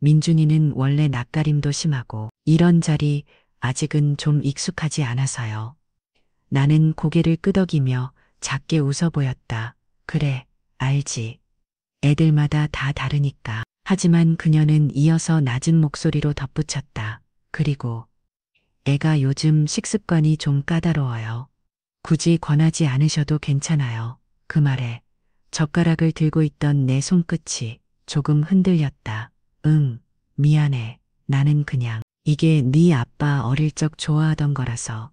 민준이는 원래 낯가림도 심하고 이런 자리 아직은 좀 익숙하지 않아서요. 나는 고개를 끄덕이며 작게 웃어 보였다. 그래, 알지. 애들마다 다 다르니까. 하지만 그녀는 이어서 낮은 목소리로 덧붙였다. 그리고 애가 요즘 식습관이 좀 까다로워요. 굳이 권하지 않으셔도 괜찮아요. 그 말에 젓가락을 들고 있던 내 손끝이 조금 흔들렸다. 응, 미안해. 나는 그냥 이게 네 아빠 어릴 적 좋아하던 거라서.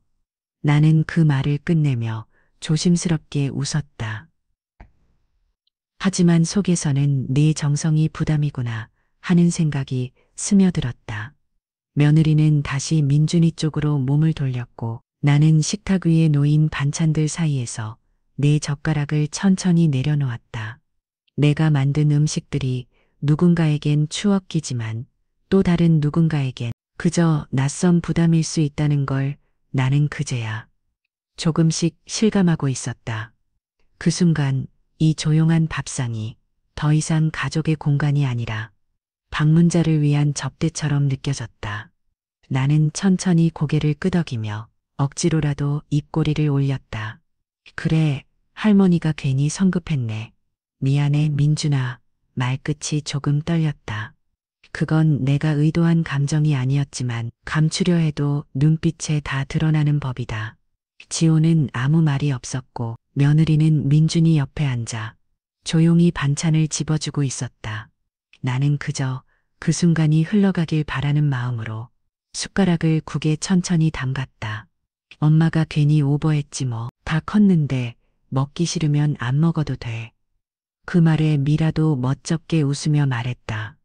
나는 그 말을 끝내며 조심스럽게 웃었다. 하지만 속에서는 네 정성이 부담이구나 하는 생각이 스며들었다. 며느리는 다시 민준이 쪽으로 몸을 돌렸고 나는 식탁 위에 놓인 반찬들 사이에서 내 젓가락을 천천히 내려놓았다. 내가 만든 음식들이 누군가에겐 추억이지만 또 다른 누군가에겐 그저 낯선 부담일 수 있다는 걸 나는 그제야 조금씩 실감하고 있었다. 그 순간 이 조용한 밥상이 더 이상 가족의 공간이 아니라 방문자를 위한 접대처럼 느껴졌다. 나는 천천히 고개를 끄덕이며 억지로라도 입꼬리를 올렸다. 그래, 할머니가 괜히 성급했네. 미안해, 민준아. 말끝이 조금 떨렸다. 그건 내가 의도한 감정이 아니었지만 감추려 해도 눈빛에 다 드러나는 법이다. 지호는 아무 말이 없었고 며느리는 민준이 옆에 앉아 조용히 반찬을 집어주고 있었다. 나는 그저 그 순간이 흘러가길 바라는 마음으로 숟가락을 국에 천천히 담갔다. 엄마가 괜히 오버했지 뭐. 다 컸는데 먹기 싫으면 안 먹어도 돼. 그 말에 미라도 멋쩍게 웃으며 말했다.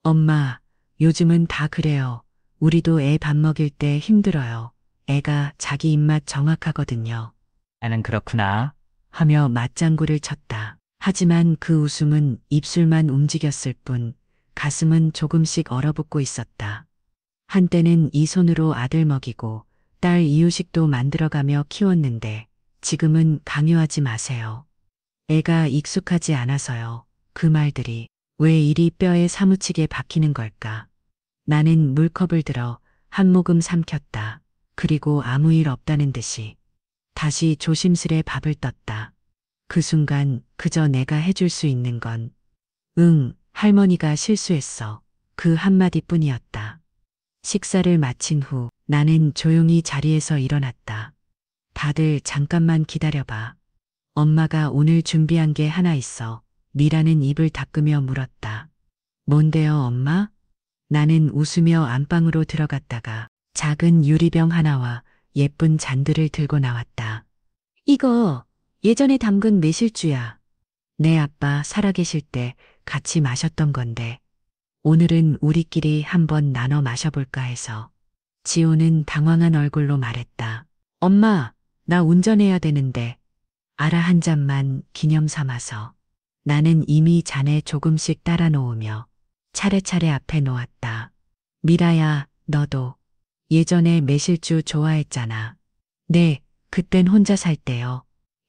엄마, 요즘은 다 그래요. 우리도 애 밥 먹일 때 힘들어요. 애가 자기 입맛 정확하거든요. 나는 그렇구나. 하며 맞장구를 쳤다. 하지만 그 웃음은 입술만 움직였을 뿐 가슴은 조금씩 얼어붙고 있었다. 한때는 이 손으로 아들 먹이고 딸 이유식도 만들어가며 키웠는데 지금은 강요하지 마세요. 애가 익숙하지 않아서요. 그 말들이 왜 이리 뼈에 사무치게 박히는 걸까? 나는 물컵을 들어 한 모금 삼켰다. 그리고 아무 일 없다는 듯이 다시 조심스레 밥을 떴다. 그 순간 그저 내가 해줄 수 있는 건 응, 할머니가 실수했어. 그 한마디뿐이었다. 식사를 마친 후 나는 조용히 자리에서 일어났다. 다들 잠깐만 기다려봐. 엄마가 오늘 준비한 게 하나 있어. 미라는 입을 닦으며 물었다. 뭔데요, 엄마? 나는 웃으며 안방으로 들어갔다가 작은 유리병 하나와 예쁜 잔들을 들고 나왔다. 이거 예전에 담근 매실주야. 내 아빠 살아계실 때 같이 마셨던 건데 오늘은 우리끼리 한번 나눠 마셔볼까 해서. 지호는 당황한 얼굴로 말했다. 엄마, 나 운전해야 되는데. 알아, 한 잔만 기념 삼아서. 나는 이미 잔에 조금씩 따라 놓으며 차례차례 앞에 놓았다. 미라야, 너도 예전에 매실주 좋아했잖아. 네, 그땐 혼자 살 때요.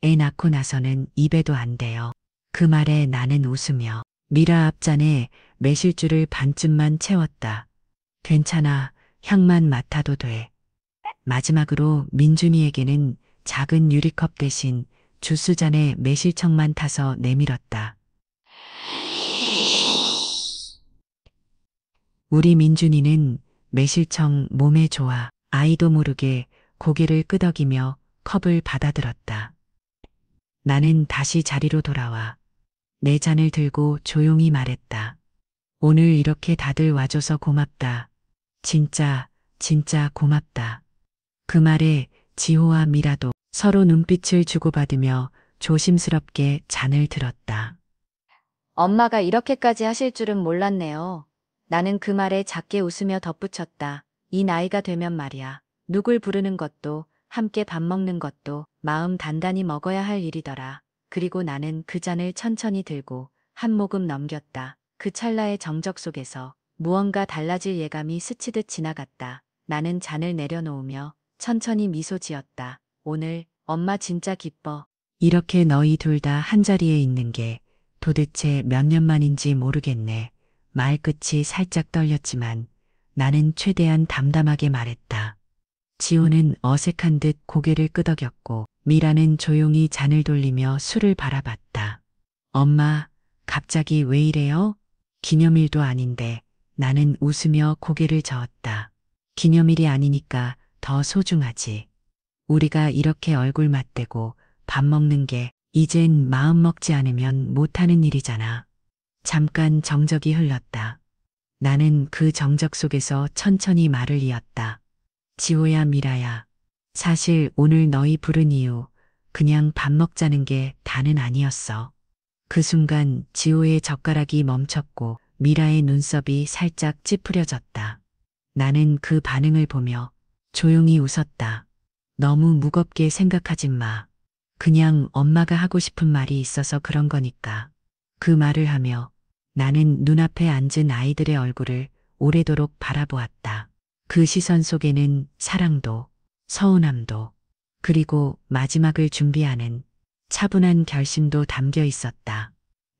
애 낳고 나서는 입에도 안 대요. 그 말에 나는 웃으며 미라 앞잔에 매실주를 반쯤만 채웠다. 괜찮아, 향만 맡아도 돼. 마지막으로 민준이에게는 작은 유리컵 대신 주스잔에 매실청만 타서 내밀었다. 우리 민준이는 매실청 몸에 좋아. 아이도 모르게 고개를 끄덕이며 컵을 받아들었다. 나는 다시 자리로 돌아와 내 잔을 들고 조용히 말했다. 오늘 이렇게 다들 와줘서 고맙다. 진짜 고맙다. 그 말에 지호와 미라도 서로 눈빛을 주고받으며 조심스럽게 잔을 들었다. 엄마가 이렇게까지 하실 줄은 몰랐네요. 나는 그 말에 작게 웃으며 덧붙였다. 이 나이가 되면 말이야. 누굴 부르는 것도 함께 밥 먹는 것도 마음 단단히 먹어야 할 일이더라. 그리고 나는 그 잔을 천천히 들고 한 모금 넘겼다. 그 찰나의 정적 속에서 무언가 달라질 예감이 스치듯 지나갔다. 나는 잔을 내려놓으며 천천히 미소 지었다. 오늘 엄마 진짜 기뻐. 이렇게 너희 둘 다 한자리에 있는 게 도대체 몇 년 만인지 모르겠네. 말끝이 살짝 떨렸지만 나는 최대한 담담하게 말했다. 지호는 어색한 듯 고개를 끄덕였고 미라는 조용히 잔을 돌리며 술을 바라봤다. 엄마, 갑자기 왜 이래요? 기념일도 아닌데. 나는 웃으며 고개를 저었다. 기념일이 아니니까 더 소중하지. 우리가 이렇게 얼굴 맞대고 밥 먹는 게 이젠 마음 먹지 않으면 못하는 일이잖아. 잠깐 정적이 흘렀다. 나는 그 정적 속에서 천천히 말을 이었다. 지호야, 미라야. 사실 오늘 너희 부른 이유 그냥 밥 먹자는 게 다는 아니었어. 그 순간 지호의 젓가락이 멈췄고 미라의 눈썹이 살짝 찌푸려졌다. 나는 그 반응을 보며 조용히 웃었다. 너무 무겁게 생각하지 마. 그냥 엄마가 하고 싶은 말이 있어서 그런 거니까. 그 말을 하며 나는 눈앞에 앉은 아이들의 얼굴을 오래도록 바라보았다. 그 시선 속에는 사랑도, 서운함도, 그리고 마지막을 준비하는 차분한 결심도 담겨 있었다.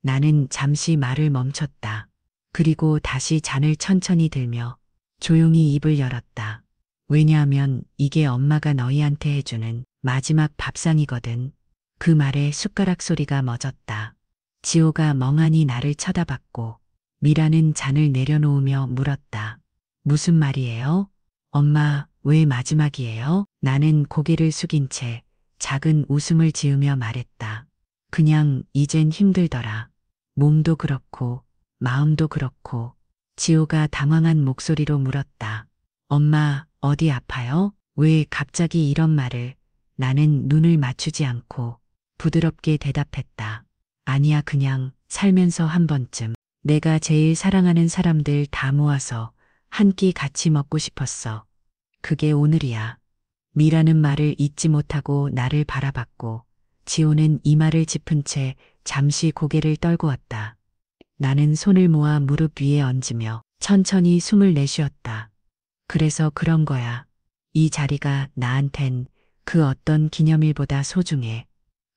나는 잠시 말을 멈췄다. 그리고 다시 잔을 천천히 들며 조용히 입을 열었다. 왜냐하면 이게 엄마가 너희한테 해주는 마지막 밥상이거든. 그 말에 숟가락 소리가 멎었다. 지호가 멍하니 나를 쳐다봤고 미라는 잔을 내려놓으며 물었다. 무슨 말이에요? 엄마, 왜 마지막이에요? 나는 고개를 숙인 채 작은 웃음을 지으며 말했다. 그냥 이젠 힘들더라. 몸도 그렇고 마음도 그렇고. 지호가 당황한 목소리로 물었다. 엄마, 어디 아파요? 왜 갑자기 이런 말을? 나는 눈을 맞추지 않고 부드럽게 대답했다. 아니야, 그냥 살면서 한 번쯤 내가 제일 사랑하는 사람들 다 모아서 한 끼 같이 먹고 싶었어. 그게 오늘이야. 미라는 말을 잊지 못하고 나를 바라봤고 지호는 이마를 짚은 채 잠시 고개를 떨고 왔다. 나는 손을 모아 무릎 위에 얹으며 천천히 숨을 내쉬었다. 그래서 그런 거야. 이 자리가 나한텐 그 어떤 기념일보다 소중해.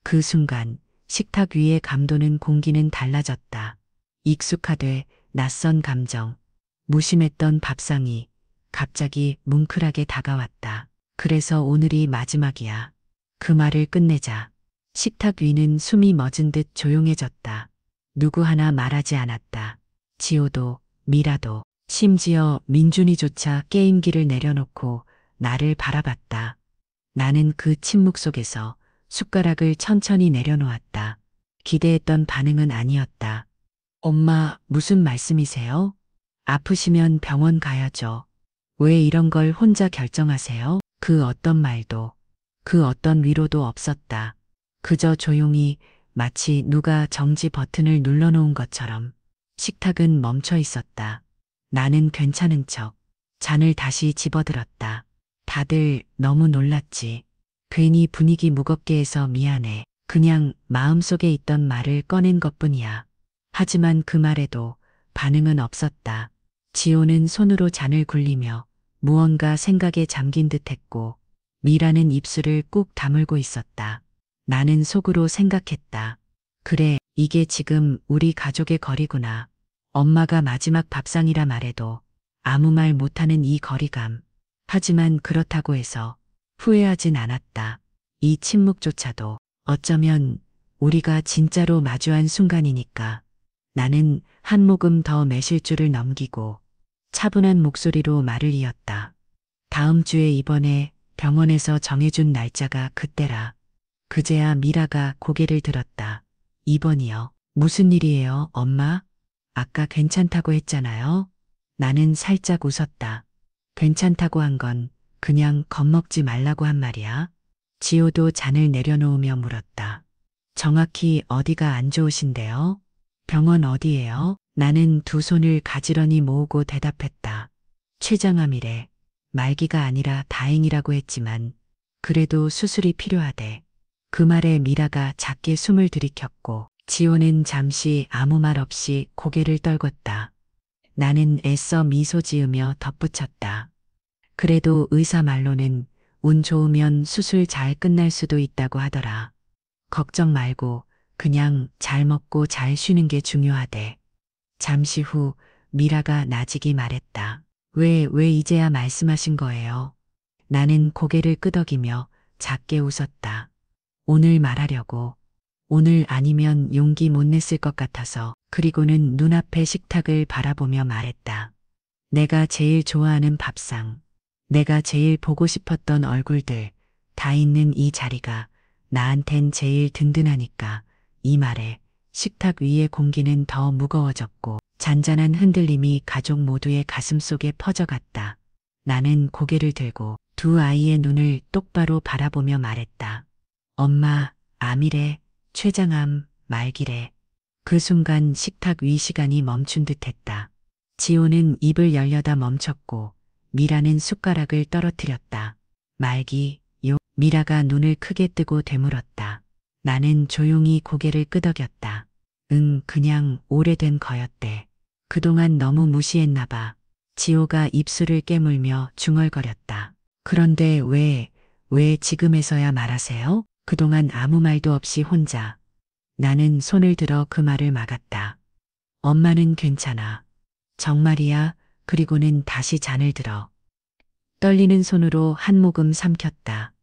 그 순간 식탁 위의 감도는 공기는 달라졌다. 익숙하되 낯선 감정, 무심했던 밥상이 갑자기 뭉클하게 다가왔다. 그래서 오늘이 마지막이야. 그 말을 끝내자 식탁 위는 숨이 멎은 듯 조용해졌다. 누구 하나 말하지 않았다. 지호도, 미라도, 심지어 민준이조차 게임기를 내려놓고 나를 바라봤다. 나는 그 침묵 속에서 숟가락을 천천히 내려놓았다. 기대했던 반응은 아니었다. 엄마, 무슨 말씀이세요? 아프시면 병원 가야죠. 왜 이런 걸 혼자 결정하세요? 그 어떤 말도, 그 어떤 위로도 없었다. 그저 조용히 마치 누가 정지 버튼을 눌러놓은 것처럼 식탁은 멈춰 있었다. 나는 괜찮은 척 잔을 다시 집어들었다. 다들 너무 놀랐지. 괜히 분위기 무겁게 해서 미안해. 그냥 마음속에 있던 말을 꺼낸 것뿐이야. 하지만 그 말에도 반응은 없었다. 지호는 손으로 잔을 굴리며 무언가 생각에 잠긴 듯했고 미라는 입술을 꾹 다물고 있었다. 나는 속으로 생각했다. 그래, 이게 지금 우리 가족의 거리구나. 엄마가 마지막 밥상이라 말해도 아무 말 못하는 이 거리감. 하지만 그렇다고 해서 후회하진 않았다. 이 침묵조차도 어쩌면 우리가 진짜로 마주한 순간이니까. 나는 한 모금 더 매실 줄을 넘기고 차분한 목소리로 말을 이었다. 다음 주에 입원해. 병원에서 정해준 날짜가 그때라. 그제야 미라가 고개를 들었다. 입원이요? 무슨 일이에요, 엄마? 아까 괜찮다고 했잖아요. 나는 살짝 웃었다. 괜찮다고 한 건 그냥 겁먹지 말라고 한 말이야. 지호도 잔을 내려놓으며 물었다. 정확히 어디가 안 좋으신데요? 병원 어디예요? 나는 두 손을 가지런히 모으고 대답했다. 췌장암이래. 말기가 아니라 다행이라고 했지만 그래도 수술이 필요하대. 그 말에 미라가 작게 숨을 들이켰고 지호는 잠시 아무 말 없이 고개를 떨궜다. 나는 애써 미소 지으며 덧붙였다. 그래도 의사 말로는 운 좋으면 수술 잘 끝날 수도 있다고 하더라. 걱정 말고 그냥 잘 먹고 잘 쉬는 게 중요하대. 잠시 후 미라가 나직이 말했다. 왜 이제야 말씀하신 거예요? 나는 고개를 끄덕이며 작게 웃었다. 오늘 말하려고. 오늘 아니면 용기 못 냈을 것 같아서. 그리고는 눈앞의 식탁을 바라보며 말했다. 내가 제일 좋아하는 밥상, 내가 제일 보고 싶었던 얼굴들 다 있는 이 자리가 나한텐 제일 든든하니까. 이 말에 식탁 위의 공기는 더 무거워졌고 잔잔한 흔들림이 가족 모두의 가슴 속에 퍼져갔다. 나는 고개를 들고 두 아이의 눈을 똑바로 바라보며 말했다. 엄마, 암이래, 췌장암, 말기래. 그 순간 식탁 위 시간이 멈춘 듯했다. 지호는 입을 열려다 멈췄고 미라는 숟가락을 떨어뜨렸다. 말기, 미라가 눈을 크게 뜨고 되물었다. 나는 조용히 고개를 끄덕였다. 응, 그냥 오래된 거였대. 그동안 너무 무시했나 봐. 지호가 입술을 깨물며 중얼거렸다. 그런데 왜 지금에서야 말하세요? 그동안 아무 말도 없이 혼자. 나는 손을 들어 그 말을 막았다. 엄마는 괜찮아. 정말이야. 그리고는 다시 잔을 들어. 떨리는 손으로 한 모금 삼켰다.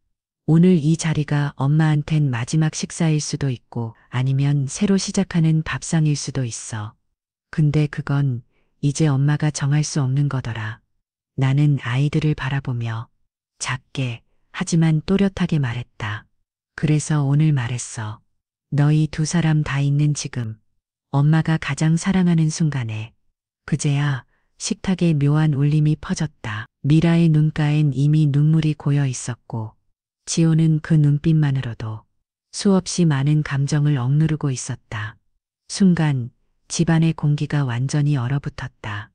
오늘 이 자리가 엄마한텐 마지막 식사일 수도 있고 아니면 새로 시작하는 밥상일 수도 있어. 근데 그건 이제 엄마가 정할 수 없는 거더라. 나는 아이들을 바라보며 작게 하지만 또렷하게 말했다. 그래서 오늘 말했어. 너희 두 사람 다 있는 지금, 엄마가 가장 사랑하는 순간에. 그제야 식탁에 묘한 울림이 퍼졌다. 미라의 눈가엔 이미 눈물이 고여 있었고 지호는 그 눈빛만으로도 수없이 많은 감정을 억누르고 있었다. 순간 집안의 공기가 완전히 얼어붙었다.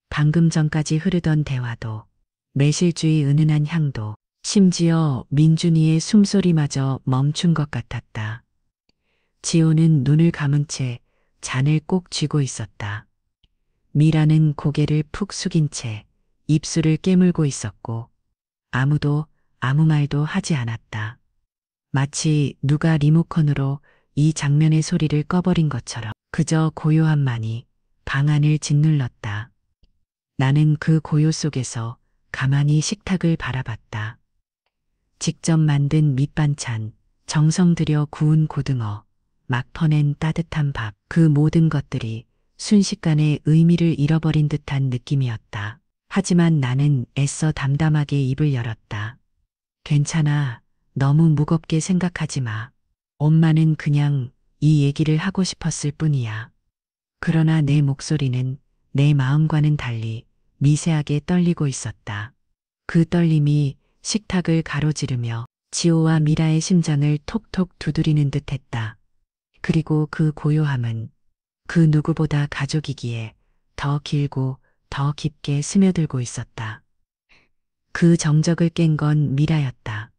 방금 전까지 흐르던 대화도, 매실주의 은은한 향도, 심지어 민준이의 숨소리마저 멈춘 것 같았다. 지호는 눈을 감은 채 잔을 꼭 쥐고 있었다. 미라는 고개를 푹 숙인 채 입술을 깨물고 있었고 아무도 아무 말도 하지 않았다. 마치 누가 리모컨으로 이 장면의 소리를 꺼버린 것처럼 그저 고요함만이 방안을 짓눌렀다. 나는 그 고요 속에서 가만히 식탁을 바라봤다. 직접 만든 밑반찬, 정성 들여 구운 고등어, 막 퍼낸 따뜻한 밥, 그 모든 것들이 순식간에 의미를 잃어버린 듯한 느낌이었다. 하지만 나는 애써 담담하게 입을 열었다. 괜찮아. 너무 무겁게 생각하지 마. 엄마는 그냥 이 얘기를 하고 싶었을 뿐이야. 그러나 내 목소리는 내 마음과는 달리 미세하게 떨리고 있었다. 그 떨림이 식탁을 가로지르며 지호와 미라의 심장을 톡톡 두드리는 듯했다. 그리고 그 고요함은 그 누구보다 가족이기에 더 길고 더 깊게 스며들고 있었다. 그 정적을 깬 건 미라였다.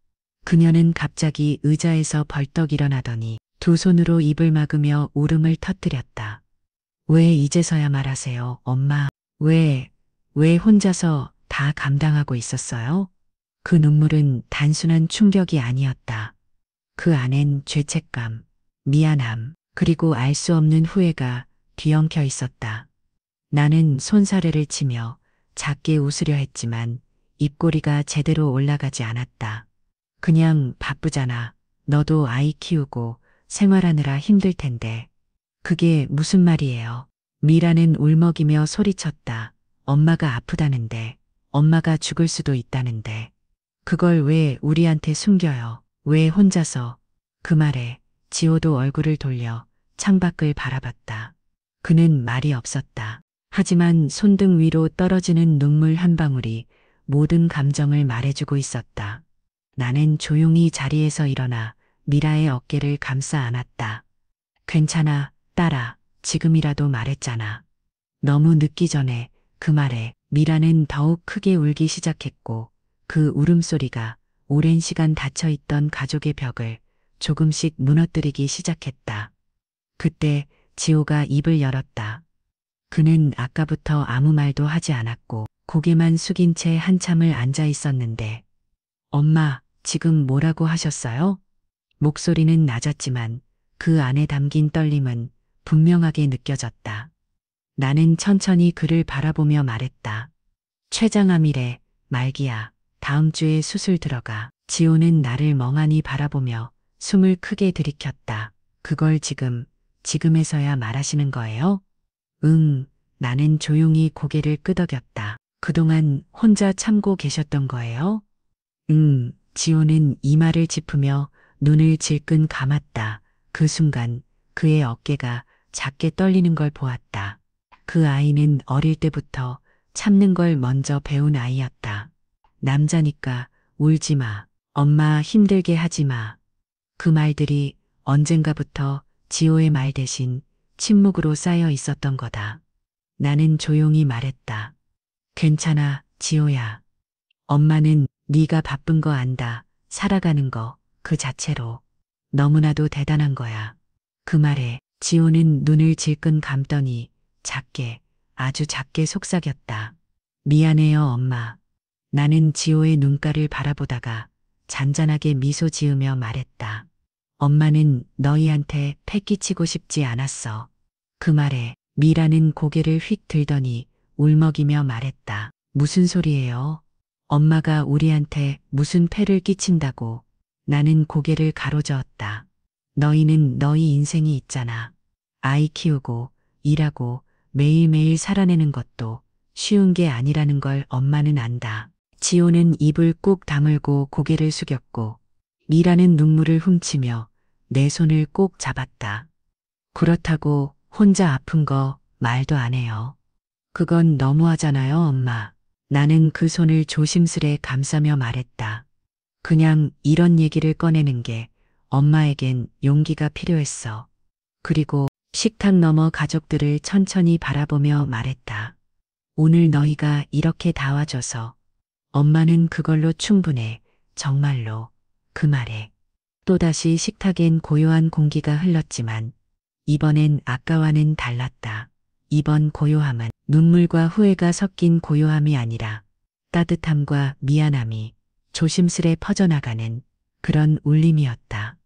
그녀는 갑자기 의자에서 벌떡 일어나더니 두 손으로 입을 막으며 울음을 터뜨렸다. 왜 이제서야 말하세요, 엄마? 왜 혼자서 다 감당하고 있었어요? 그 눈물은 단순한 충격이 아니었다. 그 안엔 죄책감, 미안함, 그리고 알 수 없는 후회가 뒤엉켜 있었다. 나는 손사래를 치며 작게 웃으려 했지만 입꼬리가 제대로 올라가지 않았다. 그냥 바쁘잖아. 너도 아이 키우고 생활하느라 힘들 텐데. 그게 무슨 말이에요? 미라는 울먹이며 소리쳤다. 엄마가 아프다는데, 엄마가 죽을 수도 있다는데. 그걸 왜 우리한테 숨겨요? 왜 혼자서? 그 말에 지호도 얼굴을 돌려 창밖을 바라봤다. 그는 말이 없었다. 하지만 손등 위로 떨어지는 눈물 한 방울이 모든 감정을 말해주고 있었다. 나는 조용히 자리에서 일어나 미라의 어깨를 감싸 안았다. 괜찮아, 딸아. 지금이라도 말했잖아. 너무 늦기 전에. 그 말에 미라는 더욱 크게 울기 시작했고 그 울음소리가 오랜 시간 닫혀있던 가족의 벽을 조금씩 무너뜨리기 시작했다. 그때 지호가 입을 열었다. 그는 아까부터 아무 말도 하지 않았고 고개만 숙인 채 한참을 앉아 있었는데 엄마, 지금 뭐라고 하셨어요? 목소리는 낮았지만 그 안에 담긴 떨림은 분명하게 느껴졌다. 나는 천천히 그를 바라보며 말했다. 췌장암이래, 말기야. 다음 주에 수술 들어가. 지호는 나를 멍하니 바라보며 숨을 크게 들이켰다. 그걸 지금에서야 말하시는 거예요? 응, 나는 조용히 고개를 끄덕였다. 그동안 혼자 참고 계셨던 거예요? 지호는 이마를 짚으며 눈을 질끈 감았다. 그 순간 그의 어깨가 작게 떨리는 걸 보았다. 그 아이는 어릴 때부터 참는 걸 먼저 배운 아이였다. 남자니까 울지 마. 엄마 힘들게 하지 마. 그 말들이 언젠가부터 지호의 말 대신 침묵으로 쌓여 있었던 거다. 나는 조용히 말했다. 괜찮아, 지호야. 엄마는 네가 바쁜 거 안다. 살아가는 거 그 자체로 너무나도 대단한 거야. 그 말에 지호는 눈을 질끈 감더니 작게, 아주 작게 속삭였다. 미안해요, 엄마. 나는 지호의 눈가를 바라보다가 잔잔하게 미소 지으며 말했다. 엄마는 너희한테 패 끼치고 싶지 않았어. 그 말에 미라는 고개를 휙 들더니 울먹이며 말했다. 무슨 소리예요? 엄마가 우리한테 무슨 패를 끼친다고. 나는 고개를 가로저었다. 너희는 너희 인생이 있잖아. 아이 키우고 일하고 매일매일 살아내는 것도 쉬운 게 아니라는 걸 엄마는 안다. 지호는 입을 꾹 다물고 고개를 숙였고 미라는 눈물을 훔치며 내 손을 꼭 잡았다. 그렇다고 혼자 아픈 거 말도 안 해요. 그건 너무하잖아요, 엄마. 나는 그 손을 조심스레 감싸며 말했다. 그냥 이런 얘기를 꺼내는 게 엄마에겐 용기가 필요했어. 그리고 식탁 너머 가족들을 천천히 바라보며 말했다. 오늘 너희가 이렇게 다 와줘서 엄마는 그걸로 충분해. 정말로. 그 말에 또다시 식탁엔 고요한 공기가 흘렀지만 이번엔 아까와는 달랐다. 이번 고요함은 눈물과 후회가 섞인 고요함이 아니라 따뜻함과 미안함이 조심스레 퍼져나가는 그런 울림이었다.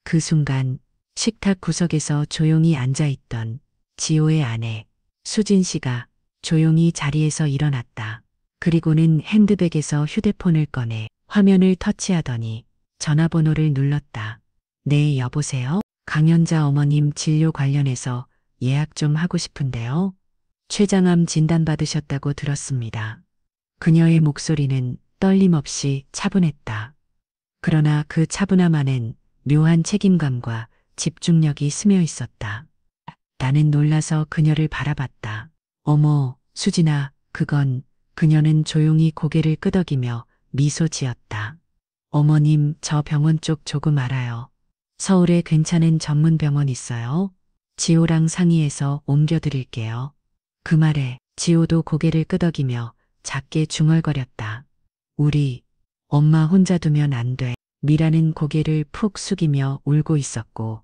그 순간 식탁 구석에서 조용히 앉아있던 지호의 아내 수진 씨가 조용히 자리에서 일어났다. 그리고는 핸드백에서 휴대폰을 꺼내 화면을 터치하더니 전화번호를 눌렀다. 네, 여보세요? 강연자 어머님 진료 관련해서 예약 좀 하고 싶은데요. 췌장암 진단받으셨다고 들었습니다. 그녀의 목소리는 떨림 없이 차분했다. 그러나 그 차분함 안엔 묘한 책임감과 집중력이 스며 있었다. 나는 놀라서 그녀를 바라봤다. 어머, 수진아, 그녀는 조용히 고개를 끄덕이며 미소 지었다. 어머님, 저 병원 쪽 조금 알아요. 서울에 괜찮은 전문 병원 있어요. 지호랑 상의해서 옮겨드릴게요. 그 말에 지호도 고개를 끄덕이며 작게 중얼거렸다. 우리 엄마 혼자 두면 안 돼. 미라는 고개를 푹 숙이며 울고 있었고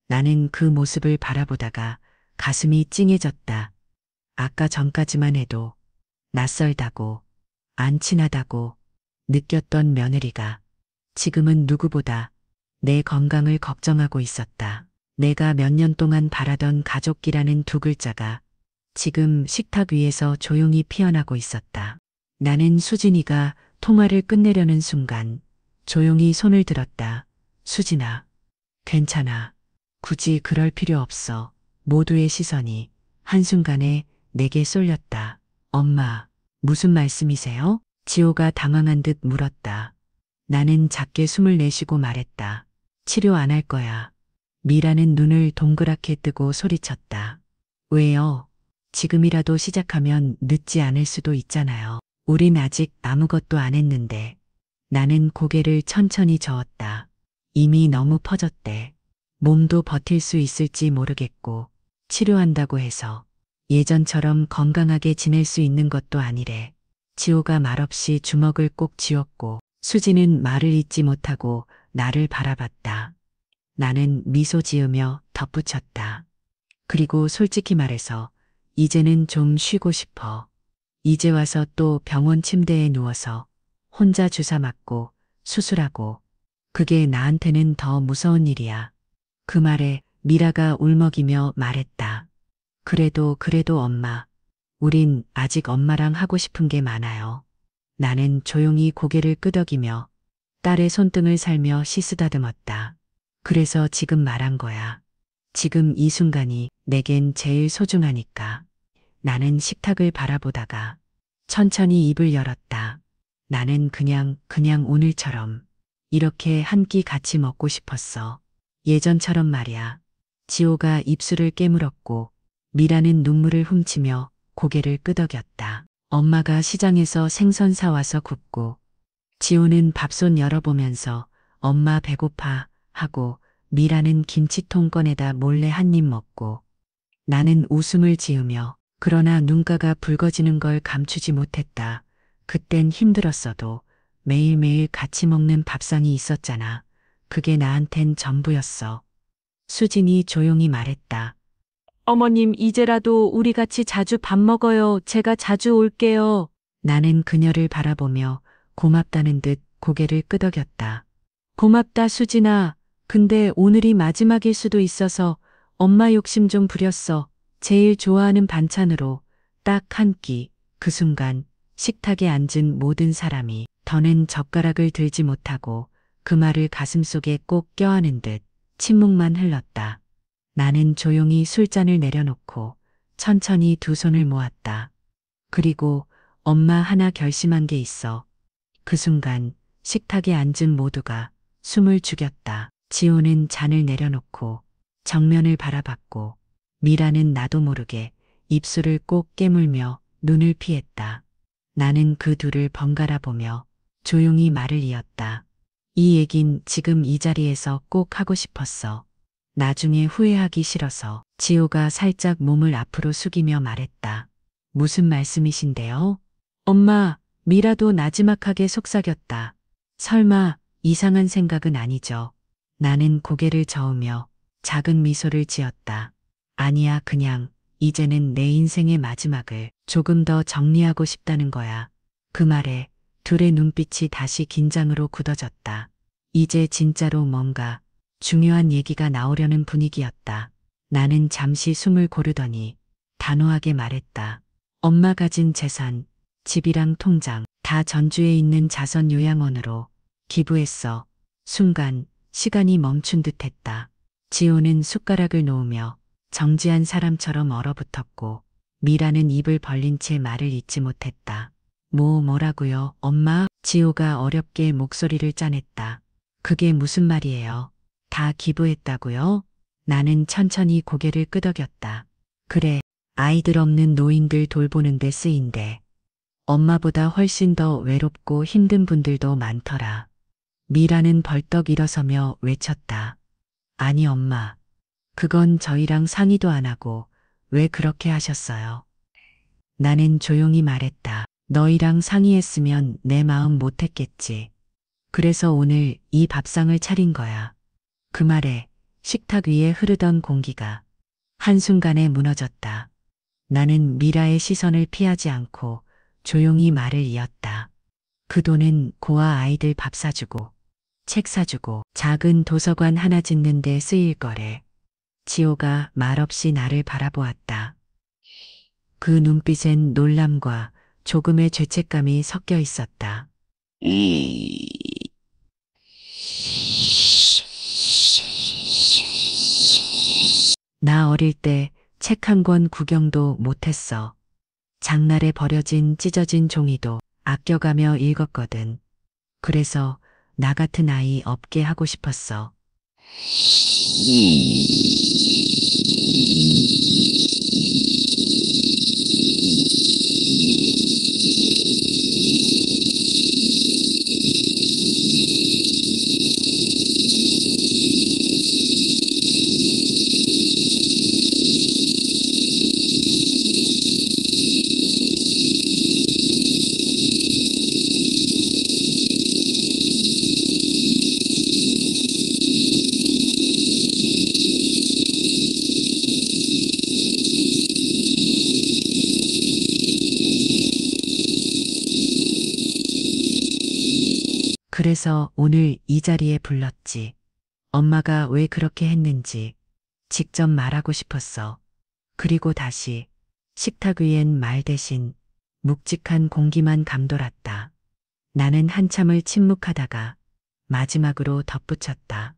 나는 그 모습을 바라보다가 가슴이 찡해졌다. 아까 전까지만 해도 낯설다고 안 친하다고 느꼈던 며느리가 지금은 누구보다 내 건강을 걱정하고 있었다. 내가 몇 년 동안 바라던 가족기라는 두 글자가 지금 식탁 위에서 조용히 피어나고 있었다. 나는 수진이가 통화를 끝내려는 순간 조용히 손을 들었다. 수진아, 괜찮아. 굳이 그럴 필요 없어. 모두의 시선이 한순간에 내게 쏠렸다. 엄마, 무슨 말씀이세요? 지호가 당황한 듯 물었다. 나는 작게 숨을 내쉬고 말했다. 치료 안 할 거야. 미라는 눈을 동그랗게 뜨고 소리쳤다. 왜요? 지금이라도 시작하면 늦지 않을 수도 있잖아요. 우린 아직 아무것도 안 했는데. 나는 고개를 천천히 저었다. 이미 너무 퍼졌대. 몸도 버틸 수 있을지 모르겠고 치료한다고 해서 예전처럼 건강하게 지낼 수 있는 것도 아니래. 지호가 말없이 주먹을 꼭 쥐었고 수지는 말을 잇지 못하고 나를 바라봤다. 나는 미소 지으며 덧붙였다. 그리고 솔직히 말해서 이제는 좀 쉬고 싶어. 이제 와서 또 병원 침대에 누워서 혼자 주사 맞고 수술하고 그게 나한테는 더 무서운 일이야. 그 말에 미라가 울먹이며 말했다. 그래도 엄마. 우린 아직 엄마랑 하고 싶은 게 많아요. 나는 조용히 고개를 끄덕이며 딸의 손등을 살며 시스다듬었다. 그래서 지금 말한 거야. 지금 이 순간이 내겐 제일 소중하니까. 나는 식탁을 바라보다가 천천히 입을 열었다. 나는 그냥 오늘처럼 이렇게 한 끼 같이 먹고 싶었어. 예전처럼 말이야. 지호가 입술을 깨물었고 미라는 눈물을 훔치며 고개를 끄덕였다. 엄마가 시장에서 생선 사와서 굽고 지호는 밥솥 열어보면서 엄마 배고파 하고 미라는 김치통 꺼내다 몰래 한 입 먹고 나는 웃음을 지으며 그러나 눈가가 붉어지는 걸 감추지 못했다. 그땐 힘들었어도 매일매일 같이 먹는 밥상이 있었잖아. 그게 나한텐 전부였어. 수진이 조용히 말했다. 어머님, 이제라도 우리 같이 자주 밥 먹어요. 제가 자주 올게요. 나는 그녀를 바라보며 고맙다는 듯 고개를 끄덕였다. 고맙다, 수진아. 근데 오늘이 마지막일 수도 있어서 엄마 욕심 좀 부렸어. 제일 좋아하는 반찬으로 딱 한 끼. 그 순간 식탁에 앉은 모든 사람이 더는 젓가락을 들지 못하고 그 말을 가슴속에 꼭 껴안은 듯 침묵만 흘렀다. 나는 조용히 술잔을 내려놓고 천천히 두 손을 모았다. 그리고 엄마 하나 결심한 게 있어. 그 순간 식탁에 앉은 모두가 숨을 죽였다. 지호는 잔을 내려놓고 정면을 바라봤고 미라는 나도 모르게 입술을 꼭 깨물며 눈을 피했다. 나는 그 둘을 번갈아 보며 조용히 말을 이었다. 이 얘긴 지금 이 자리에서 꼭 하고 싶었어. 나중에 후회하기 싫어서. 지호가 살짝 몸을 앞으로 숙이며 말했다. 무슨 말씀이신데요? 엄마, 미라도 나지막하게 속삭였다. 설마 이상한 생각은 아니죠. 나는 고개를 저으며 작은 미소를 지었다. 아니야, 그냥 이제는 내 인생의 마지막을 조금 더 정리하고 싶다는 거야. 그 말에 둘의 눈빛이 다시 긴장으로 굳어졌다. 이제 진짜로 뭔가 중요한 얘기가 나오려는 분위기였다. 나는 잠시 숨을 고르더니 단호하게 말했다. 엄마 가진 재산, 집이랑 통장 다 전주에 있는 자선 요양원으로 기부했어. 순간 시간이 멈춘 듯했다. 지호는 숟가락을 놓으며 정지한 사람처럼 얼어붙었고 미라는 입을 벌린 채 말을 잇지 못했다. 뭐라고요, 엄마? 지호가 어렵게 목소리를 짜냈다. 그게 무슨 말이에요? 다 기부했다고요? 나는 천천히 고개를 끄덕였다. 그래, 아이들 없는 노인들 돌보는 데 쓰인대. 엄마보다 훨씬 더 외롭고 힘든 분들도 많더라. 미라는 벌떡 일어서며 외쳤다. 아니 엄마, 그건 저희랑 상의도 안 하고 왜 그렇게 하셨어요? 나는 조용히 말했다. 너희랑 상의했으면 내 마음 못했겠지. 그래서 오늘 이 밥상을 차린 거야. 그 말에 식탁 위에 흐르던 공기가 한순간에 무너졌다. 나는 미라의 시선을 피하지 않고 조용히 말을 이었다. 그 돈은 고아 아이들 밥 사주고 책 사주고 작은 도서관 하나 짓는 데 쓰일 거래. 지호가 말없이 나를 바라보았다. 그 눈빛엔 놀람과 조금의 죄책감이 섞여 있었다. 나 어릴 때 책 한 권 구경도 못했어. 장날에 버려진 찢어진 종이도 아껴가며 읽었거든. 그래서 나 같은 아이 없게 하고 싶었어. 그래서 오늘 이 자리에 불렀지. 엄마가 왜 그렇게 했는지 직접 말하고 싶었어. 그리고 다시 식탁 위엔 말 대신 묵직한 공기만 감돌았다. 나는 한참을 침묵하다가 마지막으로 덧붙였다.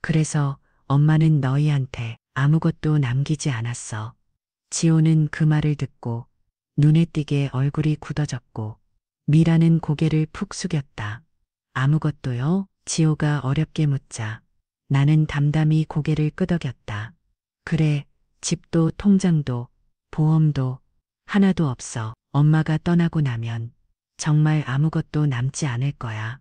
그래서 엄마는 너희한테 아무것도 남기지 않았어. 지호는 그 말을 듣고 눈에 띄게 얼굴이 굳어졌고 미라는 고개를 푹 숙였다. 아무것도요? 지호가 어렵게 묻자 나는 담담히 고개를 끄덕였다. 그래, 집도 통장도 보험도 하나도 없어. 엄마가 떠나고 나면 정말 아무것도 남지 않을 거야.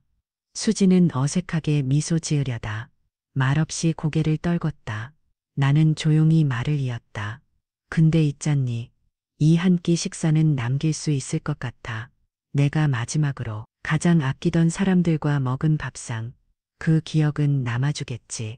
수지는 어색하게 미소 지으려다 말없이 고개를 떨궜다. 나는 조용히 말을 이었다. 근데 있잖니. 이 한 끼 식사는 남길 수 있을 것 같아. 내가 마지막으로 가장 아끼던 사람들과 먹은 밥상. 그 기억은 남아주겠지.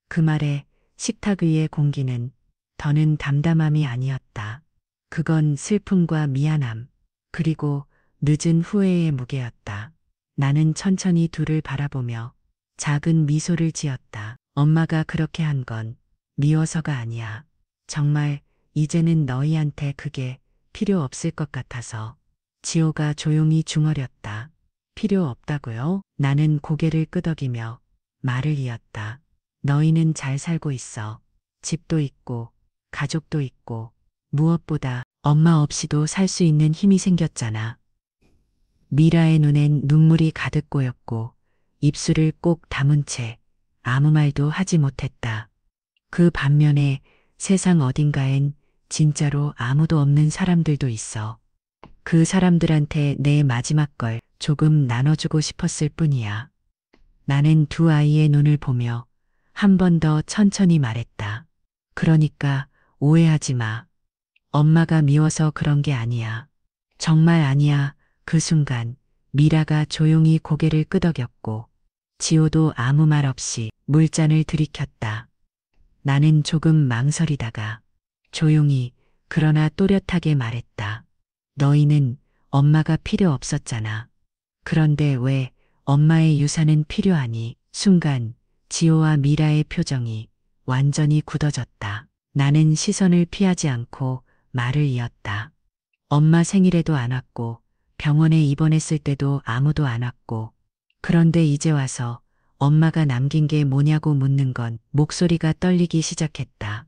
그 말에 식탁 위의 공기는 더는 담담함이 아니었다. 그건 슬픔과 미안함, 그리고 늦은 후회의 무게였다. 나는 천천히 둘을 바라보며 작은 미소를 지었다. 엄마가 그렇게 한 건 미워서가 아니야. 정말 이제는 너희한테 그게 필요 없을 것 같아서. 지호가 조용히 중얼였다. 필요 없다고요? 나는 고개를 끄덕이며 말을 이었다. 너희는 잘 살고 있어. 집도 있고 가족도 있고 무엇보다 엄마 없이도 살 수 있는 힘이 생겼잖아. 미라의 눈엔 눈물이 가득 고였고 입술을 꼭 다문 채 아무 말도 하지 못했다. 그 반면에 세상 어딘가엔 진짜로 아무도 없는 사람들도 있어. 그 사람들한테 내 마지막 걸 조금 나눠주고 싶었을 뿐이야. 나는 두 아이의 눈을 보며 한 번 더 천천히 말했다. 그러니까 오해하지 마. 엄마가 미워서 그런 게 아니야. 정말 아니야. 그 순간 미라가 조용히 고개를 끄덕였고 지호도 아무 말 없이 물잔을 들이켰다. 나는 조금 망설이다가 조용히 그러나 또렷하게 말했다. 너희는 엄마가 필요 없었잖아. 그런데 왜 엄마의 유산은 필요하니? 순간 지호와 미라의 표정이 완전히 굳어졌다. 나는 시선을 피하지 않고 말을 이었다. 엄마 생일에도 안 왔고 병원에 입원했을 때도 아무도 안 왔고 그런데 이제 와서 엄마가 남긴 게 뭐냐고 묻는 건 목소리가 떨리기 시작했다.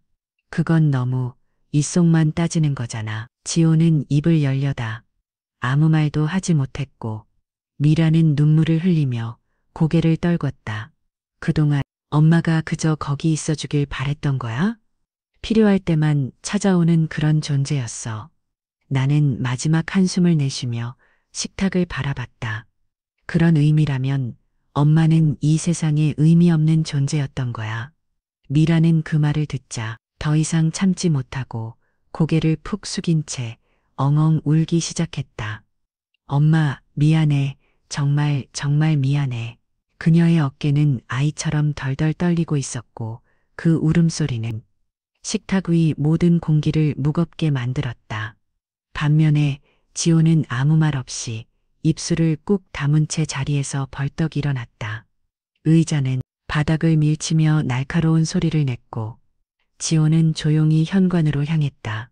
그건 너무 입속만 따지는 거잖아. 지호는 입을 열려다 아무 말도 하지 못했고 미라는 눈물을 흘리며 고개를 떨궜다. 그동안 엄마가 그저 거기 있어 주길 바랬던 거야? 필요할 때만 찾아오는 그런 존재였어. 나는 마지막 한숨을 내쉬며 식탁을 바라봤다. 그런 의미라면 엄마는 이 세상에 의미 없는 존재였던 거야. 미라는 그 말을 듣자 더 이상 참지 못하고 고개를 푹 숙인 채 엉엉 울기 시작했다. 엄마, 미안해. 정말 정말 미안해. 그녀의 어깨는 아이처럼 덜덜 떨리고 있었고 그 울음소리는 식탁 위 모든 공기를 무겁게 만들었다. 반면에 지호는 아무 말 없이 입술을 꾹 다문 채 자리에서 벌떡 일어났다. 의자는 바닥을 밀치며 날카로운 소리를 냈고 지호는 조용히 현관으로 향했다.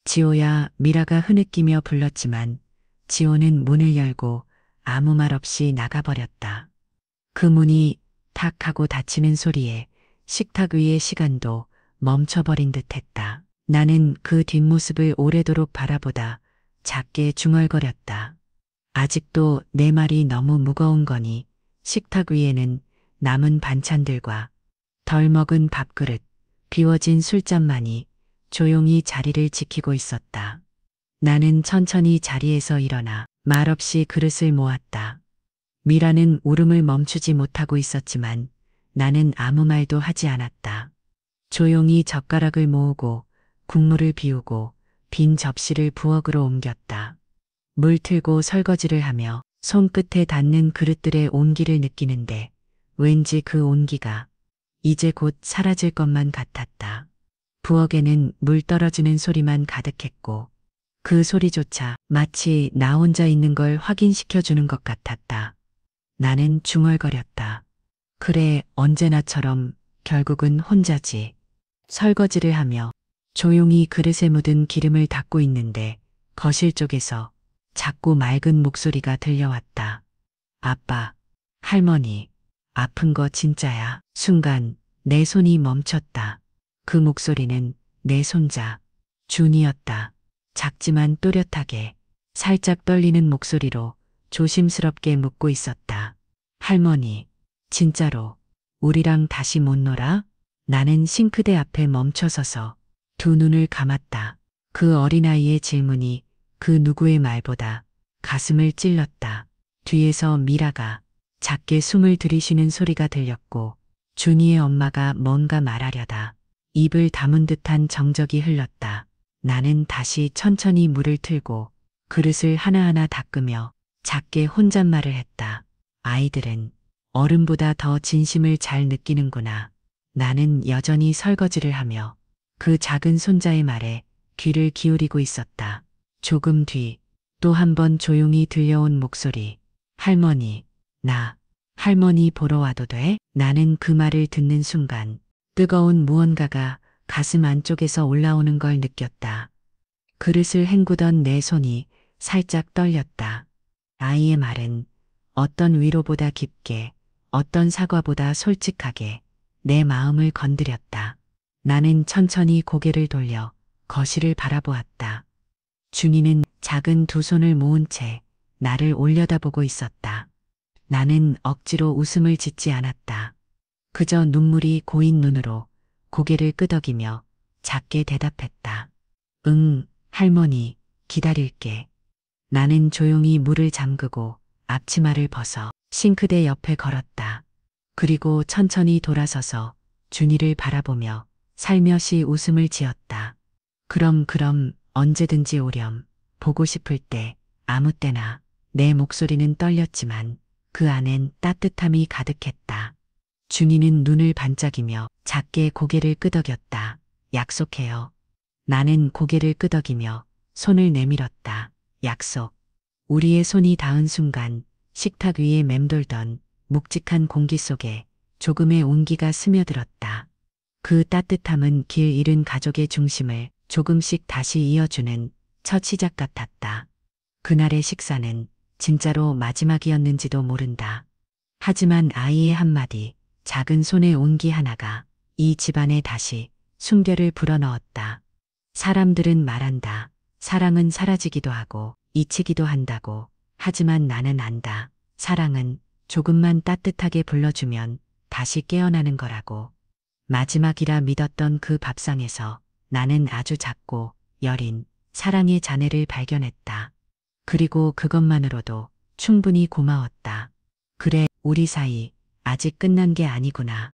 지호야, 미라가 흐느끼며 불렀지만 지호는 문을 열고 아무 말 없이 나가버렸다. 그 문이 탁 하고 닫히는 소리에 식탁 위의 시간도 멈춰버린 듯했다. 나는 그 뒷모습을 오래도록 바라보다 작게 중얼거렸다. 아직도 내 말이 너무 무거운 거니. 식탁 위에는 남은 반찬들과 덜 먹은 밥그릇, 비워진 술잔만이 조용히 자리를 지키고 있었다. 나는 천천히 자리에서 일어나 말없이 그릇을 모았다. 미라는 울음을 멈추지 못하고 있었지만 나는 아무 말도 하지 않았다. 조용히 젓가락을 모으고 국물을 비우고 빈 접시를 부엌으로 옮겼다. 물 틀고 설거지를 하며 손끝에 닿는 그릇들의 온기를 느끼는데 왠지 그 온기가 이제 곧 사라질 것만 같았다. 부엌에는 물 떨어지는 소리만 가득했고 그 소리조차 마치 나 혼자 있는 걸 확인시켜주는 것 같았다. 나는 중얼거렸다. 그래, 언제나처럼 결국은 혼자지. 설거지를 하며 조용히 그릇에 묻은 기름을 닦고 있는데 거실 쪽에서 작고 맑은 목소리가 들려왔다. 아빠, 할머니, 아픈 거 진짜야. 순간 내 손이 멈췄다. 그 목소리는 내 손자, 준이었다. 작지만 또렷하게 살짝 떨리는 목소리로 조심스럽게 묻고 있었다. 할머니, 진짜로 우리랑 다시 못 놀아? 나는 싱크대 앞에 멈춰서서 두 눈을 감았다. 그 어린아이의 질문이 그 누구의 말보다 가슴을 찔렀다. 뒤에서 미라가 작게 숨을 들이쉬는 소리가 들렸고 준이의 엄마가 뭔가 말하려다 입을 다문 듯한 정적이 흘렀다. 나는 다시 천천히 물을 틀고 그릇을 하나하나 닦으며 작게 혼잣말을 했다. 아이들은 어른보다 더 진심을 잘 느끼는구나. 나는 여전히 설거지를 하며 그 작은 손자의 말에 귀를 기울이고 있었다. 조금 뒤 또 한 번 조용히 들려온 목소리. 할머니, 나 할머니 보러 와도 돼? 나는 그 말을 듣는 순간 뜨거운 무언가가 가슴 안쪽에서 올라오는 걸 느꼈다. 그릇을 헹구던 내 손이 살짝 떨렸다. 아이의 말은 어떤 위로보다 깊게, 어떤 사과보다 솔직하게 내 마음을 건드렸다. 나는 천천히 고개를 돌려 거실을 바라보았다. 준이는 작은 두 손을 모은 채 나를 올려다보고 있었다. 나는 억지로 웃음을 짓지 않았다. 그저 눈물이 고인 눈으로 고개를 끄덕이며 작게 대답했다. 응, 할머니, 기다릴게. 나는 조용히 물을 잠그고 앞치마를 벗어 싱크대 옆에 걸었다. 그리고 천천히 돌아서서 준이를 바라보며 살며시 웃음을 지었다. 그럼 언제든지 오렴. 보고 싶을 때, 아무 때나. 내 목소리는 떨렸지만 그 안엔 따뜻함이 가득했다. 준이는 눈을 반짝이며 작게 고개를 끄덕였다. 약속해요. 나는 고개를 끄덕이며 손을 내밀었다. 약속. 우리의 손이 닿은 순간 식탁 위에 맴돌던 묵직한 공기 속에 조금의 온기가 스며들었다. 그 따뜻함은 길 잃은 가족의 중심을 조금씩 다시 이어주는 첫 시작 같았다. 그날의 식사는 진짜로 마지막이었는지도 모른다. 하지만 아이의 한마디, 작은 손의 온기 하나가 이 집안에 다시 숨결을 불어넣었다. 사람들은 말한다. 사랑은 사라지기도 하고 잊히기도 한다고. 하지만 나는 안다. 사랑은 조금만 따뜻하게 불러주면 다시 깨어나는 거라고. 마지막이라 믿었던 그 밥상에서 나는 아주 작고 여린 사랑의 잔해를 발견했다. 그리고 그것만으로도 충분히 고마웠다. 그래, 우리 사이 아직 끝난 게 아니구나.